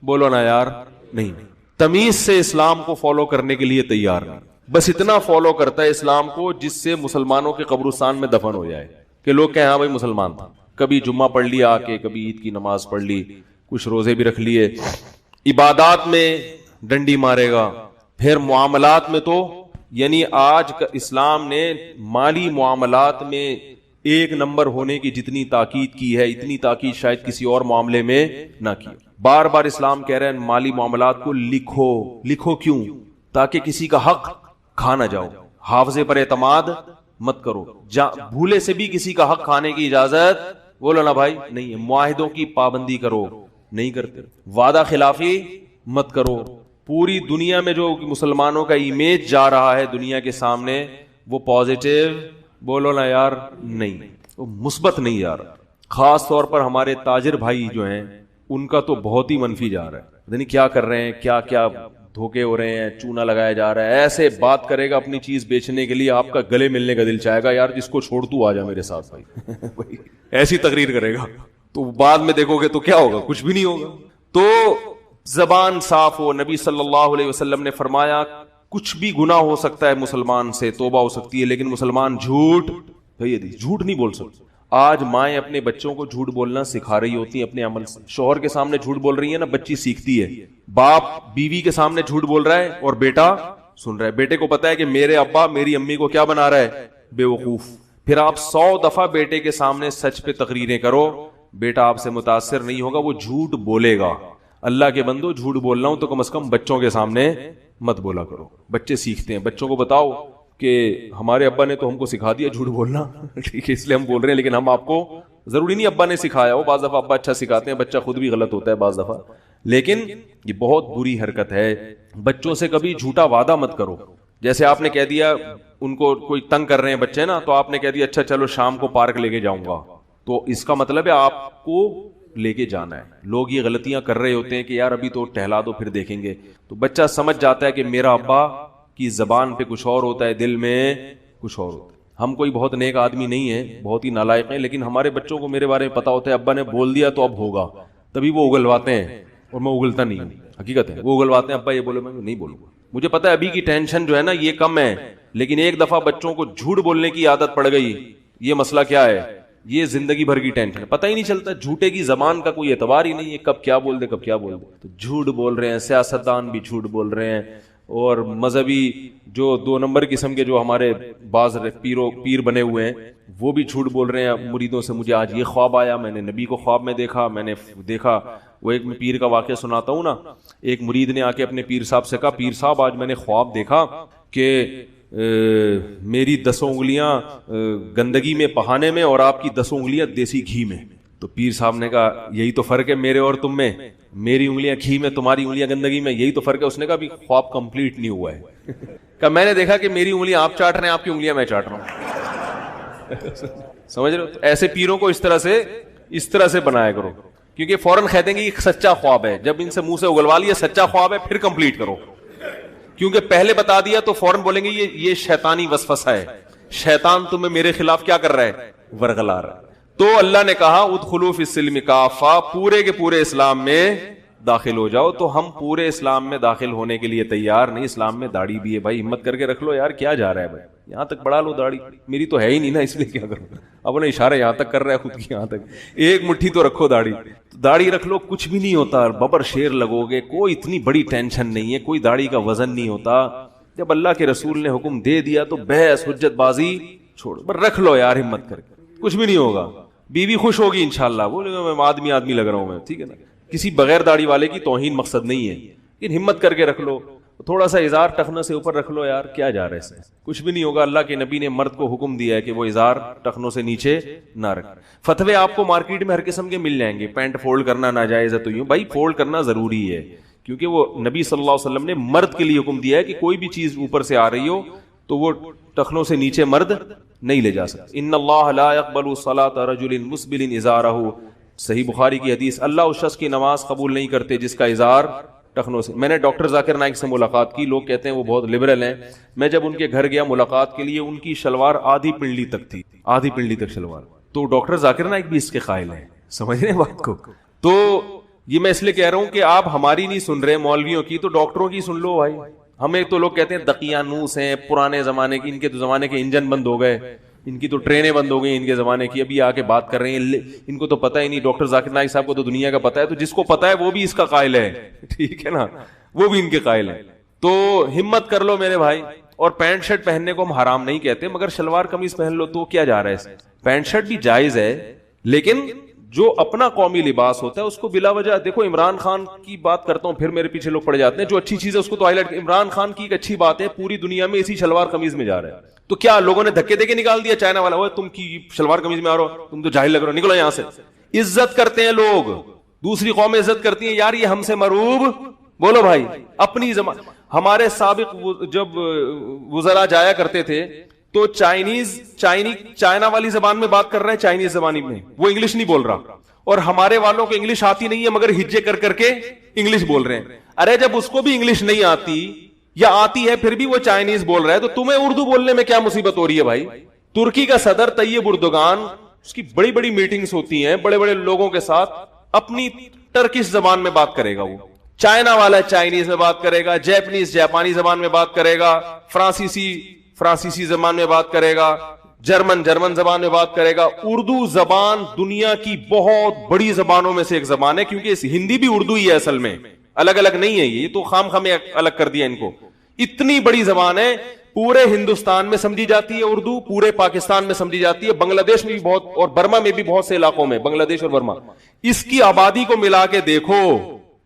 بولو نا یار نہیں، تمیز سے اسلام کو فالو کرنے کے لیے تیار نہیں، بس اتنا فالو کرتا ہے اسلام کو جس سے مسلمانوں کے قبرستان میں دفن ہو جائے کہ لوگ کہیں ہاں بھائی مسلمان تھا. کبھی جمعہ پڑھ لیا آ کے، کبھی عید کی نماز پڑھ لی، کچھ روزے بھی رکھ لیے، عبادات میں ڈنڈی مارے گا. پھر معاملات میں تو یعنی آج کا اسلام نے مالی معاملات میں ایک نمبر ہونے کی جتنی تاکید کی ہے اتنی تاکید شاید کسی اور معاملے میں نہ کی. بار بار اسلام کہہ رہے ہیں مالی معاملات کو لکھو. لکھو کیوں؟ تاکہ کسی کا حق کھا نہ جاؤ. حافظے پر اعتماد مت کرو، بھولے سے بھی کسی کا حق کھانے کی اجازت بولو نا بھائی نہیں ہے. معاہدوں کی پابندی کرو، نہیں کرتے. وعدہ خلافی مت کرو. پوری دنیا میں جو مسلمانوں کا امیج جا رہا ہے دنیا کے سامنے وہ پازیٹیو بولو نا یار نہیں، وہ مثبت نہیں جا رہا. خاص طور پر ہمارے تاجر بھائی جو ہیں ان کا تو بہت ہی منفی جا رہا ہے. یعنی کیا کر رہے ہیں، کیا کیا دھوکے ہو رہے ہیں، چونا لگایا جا رہا ہے. ایسے بات کرے گا اپنی چیز بیچنے کے لیے آپ کا گلے ملنے کا دل چاہے گا، یار جس کو چھوڑ تو آ جا میرے ساتھ بھائی ایسی تقریر کرے گا. تو بعد میں دیکھو گے تو کیا ہوگا؟ کچھ بھی نہیں ہوگا. تو زبان صاف ہو. نبی صلی اللہ علیہ وسلم نے فرمایا کچھ بھی گناہ ہو سکتا ہے مسلمان سے, توبہ ہو سکتی ہے, لیکن مسلمان جھوٹ نہیں بول سکتا. آج مائیں اپنے بچوں کو جھوٹ بولنا سکھا رہی ہوتی ہیں اپنے عمل سے. شوہر کے سامنے جھوٹ بول رہی ہے نا, بچی سیکھتی ہے. باپ بیوی کے سامنے جھوٹ بول رہا ہے اور بیٹا سن رہا ہے. بیٹے کو پتا ہے کہ میرے ابا میری امی کو کیا بنا رہا ہے, بے وقوف. پھر آپ 100 دفعہ بیٹے کے سامنے سچ پہ تقریریں کرو, بیٹا آپ سے متاثر نہیں ہوگا, وہ جھوٹ بولے گا. اللہ کے بندو, جھوٹ بولنا ہو تو کم از کم بچوں کے سامنے مت بولا کرو. بچے سیکھتے ہیں. بچوں کو بتاؤ کہ ہمارے ابا نے تو ہم کو سکھا دیا جھوٹ بولنا, ٹھیک ہے, اس لیے ہم بول رہے ہیں, لیکن ہم آپ کو ضروری نہیں ابا نے سکھایا ہو. بعض دفعہ ابا اچھا سکھاتے ہیں, بچہ خود بھی غلط ہوتا ہے بعض دفعہ, لیکن یہ بہت بری حرکت ہے. بچوں سے کبھی جھوٹا وعدہ مت کرو. جیسے آپ نے کہہ دیا, ان کو کوئی تنگ کر رہے ہیں بچے نا, تو آپ نے کہہ دیا اچھا چلو شام کو پارک لے کے جاؤں گا, تو اس کا مطلب ہے آپ کو لے کے جانا ہے. لوگ یہ غلطیاں کر رہے ہوتے ہیں کہ یار ابھی تو ٹہلا دو پھر دیکھیں گے. تو بچہ سمجھ جاتا ہے کہ میرا ابا کی زبان پہ کچھ اور ہوتا ہے, دل میں کچھ اور ہوتا ہے. ہم کوئی بہت نیک آدمی نہیں ہے, بہت ہی نالائق ہیں, لیکن ہمارے بچوں کو میرے بارے میں پتا ہوتا ہے ابا نے بول دیا تو اب ہوگا, تبھی وہ اگلواتے ہیں, اور میں اگلتا نہیں ہوں. حقیقت ہے, وہ اگلواتے ہیں, ابا یہ بولے, میں نہیں بولوں گا. مجھے پتا ہے ابھی کی ٹینشن جو ہے نا یہ کم ہے, لیکن ایک دفعہ بچوں کو جھوٹ بولنے کی عادت پڑ گئی, یہ مسئلہ کیا ہے, یہ زندگی بھر کی ٹینشن. پتہ ہی نہیں چلتا, جھوٹے کی زبان کا کوئی اعتبار ہی نہیں ہے, کب کیا بول دے کب کیا بول دے. تو جھوٹ بول رہے ہیں, سیاستدان بھی جھوٹ بول رہے ہیں, اور مذہبی جو 2 نمبر قسم کے جو ہمارے بعض پیر بنے ہوئے ہیں وہ بھی جھوٹ بول رہے ہیں مریدوں سے. مجھے آج یہ خواب آیا, میں نے نبی کو خواب میں دیکھا, میں نے دیکھا. وہ ایک میں پیر کا واقعہ سناتا ہوں نا. ایک مرید نے آ کے اپنے پیر صاحب سے کہا, پیر صاحب آج میں نے خواب دیکھا کہ میری 10 انگلیاں گندگی میں پہانے میں اور آپ کی 10 انگلیاں دیسی گھی میں. تو پیر صاحب نے کہا یہی تو فرق ہے میرے اور تم میں, میری انگلیاں گھی میں, تمہاری انگلیاں گندگی میں, یہی تو فرق ہے. اس نے کہا بھی خواب کمپلیٹ نہیں ہوا ہے. کہ میں نے دیکھا کہ میری انگلیاں آپ چاٹ رہے ہیں, آپ کی انگلیاں میں چاٹ رہا ہوں. سمجھ رہے ہو؟ ایسے پیروں کو اس طرح سے بنایا کرو, کیونکہ فوراً کہہ دیں گے یہ سچا خواب ہے. جب ان سے منہ سے اگلوا لیا سچا خواب ہے پھر کمپلیٹ کرو, کیونکہ پہلے بتا دیا تو فوراً بولیں گے یہ شیطانی وسوسہ ہے, شیطان تمہیں میرے خلاف کیا کر رہا ہے, ورغلا رہا ہے. تو اللہ نے کہا ادخلوا فی السلم کافہ, پورے کے پورے اسلام میں داخل ہو جاؤ. تو ہم پورے اسلام میں داخل ہونے کے لیے تیار نہیں. اسلام میں داڑھی بھی ہے بھائی, ہمت کر کے رکھ لو یار, کیا جا رہا ہے بھائی, یہاں تک بڑھا لو داڑھی. میری تو ہے ہی نہیں نا, اس لیے کیا کروں, اپنے اشارے یہاں تک کر رہا ہے خود کی, یہاں تک ایک مٹھی تو رکھو داڑھی. داڑھی رکھ لو, کچھ بھی نہیں ہوتا, ببر شیر لگو گے, کوئی اتنی بڑی ٹینشن نہیں ہے, کوئی داڑھی کا وزن نہیں ہوتا. جب اللہ کے رسول نے حکم دے دیا تو بحث حجت بازی چھوڑ, پر رکھ لو یار ہمت کر کے, کچھ بھی نہیں ہوگا. بیوی خوش ہوگی انشاءاللہ, بولے گا میں آدمی لگ رہا ہوں میں, ٹھیک ہے نا. کسی بغیر داڑھی والے کی توہین مقصد نہیں ہے, لیکن ہمت کر کے رکھ لو. تھوڑا سا ازار ٹخنوں سے اوپر رکھ لو یار, کیا جا رہا ہے اس میں, کچھ بھی نہیں ہوگا. اللہ کے نبی نے مرد کو حکم دیا ہے کہ وہ ازار ٹخنوں سے نیچے نہ رکھ. فتوے آپ کو مارکیٹ میں ہر قسم کے مل جائیں گے, پینٹ فولڈ کرنا ناجائز ہے, تو یوں بھائی فولڈ کرنا ضروری ہے, کیونکہ وہ نبی صلی اللہ علیہ وسلم نے مرد کے لیے حکم دیا ہے کہ کوئی بھی چیز اوپر سے آ رہی ہو تو وہ ٹخنوں سے نیچے مرد نہیں لے جا سکتا. ان اللہ لا يقبل صلاۃ رجل مسبل ازارہ, صحیح بخاری کی حدیث, اللہ اس شخص کی نماز قبول نہیں کرتے جس کا ازار ٹخنوں سے. میں نے ڈاکٹر ذاکر نائک سے ملاقات کی, لوگ کہتے ہیں وہ بہت لبرل ہیں. میں جب ان کے گھر گیا ملاقات کے لیے, ان کی شلوار آدھی پنڈلی تک تھی, آدھی پنڈلی تک شلوار. تو ڈاکٹر ذاکر نائک بھی اس کے قائل ہیں, سمجھ رہے ہیں بات کو. تو یہ میں اس لیے کہہ رہا ہوں کہ آپ ہماری نہیں سن رہے مولویوں کی, تو ڈاکٹروں کی سن لو بھائی. ہمیں تو لوگ کہتے ہیں دقیانوس ہیں, پرانے زمانے کی, ان کے تو زمانے کے انجن بند ہو گئے, ان کی تو ٹرینیں بند ہو گئی ان کے زمانے کی, ابھی آ کے بات کر رہے ہیں, ان کو تو پتہ ہی نہیں. ڈاکٹر ذاکر نائک صاحب کو تو دنیا کا پتہ ہے, تو جس کو پتہ ہے وہ بھی اس کا قائل ہے, ٹھیک ہے نا, وہ بھی ان کے قائل ہیں. تو ہمت کر لو میرے بھائی. اور پینٹ شرٹ پہننے کو ہم حرام نہیں کہتے, مگر شلوار قمیض پہن لو تو کیا جا رہا ہے اس. پینٹ شرٹ بھی جائز ہے, لیکن جو اپنا قومی لباس ہوتا ہے اس کو بلا وجہ, دیکھو عمران خان کی بات کرتا ہوں, پھر میرے پیچھے لوگ پڑ جاتے ہیں, جو اچھی چیز ہے اس کو تو ہائی لائٹ. عمران خان کی ایک اچھی بات ہے, پوری دنیا میں اسی شلوار قمیض میں جا رہا ہے, تو کیا لوگوں نے دھکے دے کے نکال دیا چائنا والا, وہ تم کی شلوار قمیض میں آ رہا ہو, تم تو جاہل لگ رہے ہو, نکلو یہاں سے. عزت کرتے ہیں لوگ, دوسری قومیں عزت کرتی ہیں, یار یہ ہم سے مروب. بولو بھائی, اپنی زمان. ہمارے سابق جب وزراء جایا کرتے تھے تو چائنا والی زبان میں بات کر رہے ہیں, چائنیز زبانی میں, وہ انگلش نہیں بول رہا, اور ہمارے والوں کو انگلش آتی نہیں ہے مگر ہجے کر کر کے انگلش بول رہے ہیں. ارے جب اس کو بھی انگلش نہیں آتی یا آتی ہے پھر بھی وہ چائنیز بول رہا ہے, تو تمہیں اردو بولنے میں کیا مصیبت ہو رہی ہے بھائی. ترکی کا صدر طیب اردوغان اس کی بڑی بڑی میٹنگز ہوتی ہیں بڑے بڑے لوگوں کے ساتھ, اپنی ٹرکش زبان میں بات کرے گا, وہ چائنا والا چائنیز میں بات کرے گا, جیپنیز جاپانی زبان میں بات کرے گا, فرانسیسی زبان میں بات کرے گا, جرمن زبان میں بات کرے گا. اردو زبان دنیا کی بہت بڑی زبانوں میں سے ایک زبان ہے, کیونکہ ہندی بھی اردو ہی ہے اصل میں, الگ الگ نہیں ہے, یہ تو خام خام الگ کر دیا ان کو. اتنی بڑی زبان ہے, پورے ہندوستان میں سمجھی جاتی ہے اردو, پورے پاکستان میں سمجھی جاتی ہے, بنگلہ دیش میں بھی بہت, اور برما میں بھی بہت سے علاقوں میں, بنگلہ دیش اور برما. اس کی آبادی کو ملا کے دیکھو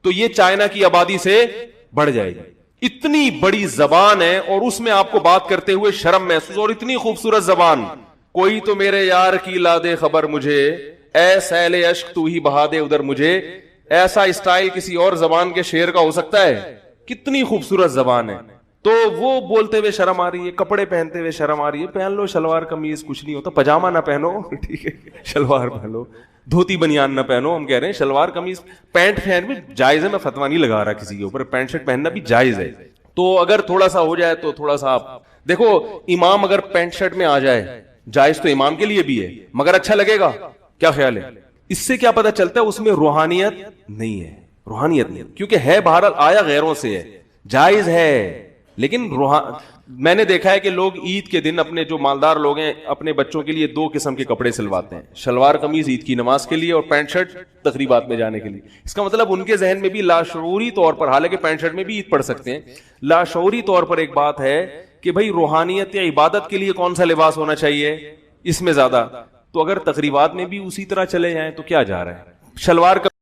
تو یہ چائنا کی آبادی سے بڑھ جائے گی. اتنی بڑی زبان ہے, اور اس میں آپ کو بات کرتے ہوئے شرم محسوس, اور اتنی خوبصورت زبان. کوئی تو میرے یار کی لا دے خبر مجھے, اے سیل عشق تو ہی بہا دے ادھر مجھے. ایسا اسٹائل کسی اور زبان کے شعر کا ہو سکتا ہے؟ کتنی خوبصورت زبان ہے. تو وہ بولتے ہوئے شرم آ رہی ہے, کپڑے پہنتے ہوئے شرم آ رہی ہے. پہن لو شلوار قمیض, کچھ نہیں ہوتا. پاجامہ نہ پہنو, ٹھیک ہے, شلوار پہنو, دھوتی بنیان نہ پہنو. ہم کہہ رہے ہیں شلوار قمیض, پینٹ پہن بھی جائز ہے, میں فتوا نہیں لگا رہا کسی کے اوپر, پینٹ شرٹ پہننا بھی جائز ہے. تو اگر تھوڑا سا ہو جائے تو تھوڑا سا آپ دیکھو, امام اگر پینٹ شرٹ میں آ جائے, جائز تو امام کے لیے بھی ہے, مگر اچھا لگے گا؟ کیا خیال ہے؟ اس سے کیا پتا چلتا ہے؟ اس میں روحانیت نہیں ہے, روحانیت نہیں, کیونکہ ہے بہرحال آیا غیروں سے ہے, جائز ہے, لیکن میں نے دیکھا ہے کہ لوگ عید کے دن, اپنے جو مالدار لوگ ہیں, اپنے بچوں کے لیے دو قسم کے کپڑے سلواتے ہیں, شلوار قمیض عید کی نماز کے لیے, اور پینٹ شرٹ تقریبات میں جانے کے لیے. اس کا مطلب ان کے ذہن میں بھی لاشعوری طور پر, حالانکہ پینٹ شرٹ میں بھی عید پڑھ سکتے ہیں, لاشعوری طور پر ایک بات ہے کہ بھائی روحانیت یا عبادت کے لیے کون سا لباس ہونا چاہیے اس میں زیادہ. تو اگر تقریبات میں بھی اسی طرح چلے جائیں تو کیا جا رہا ہے؟ شلوار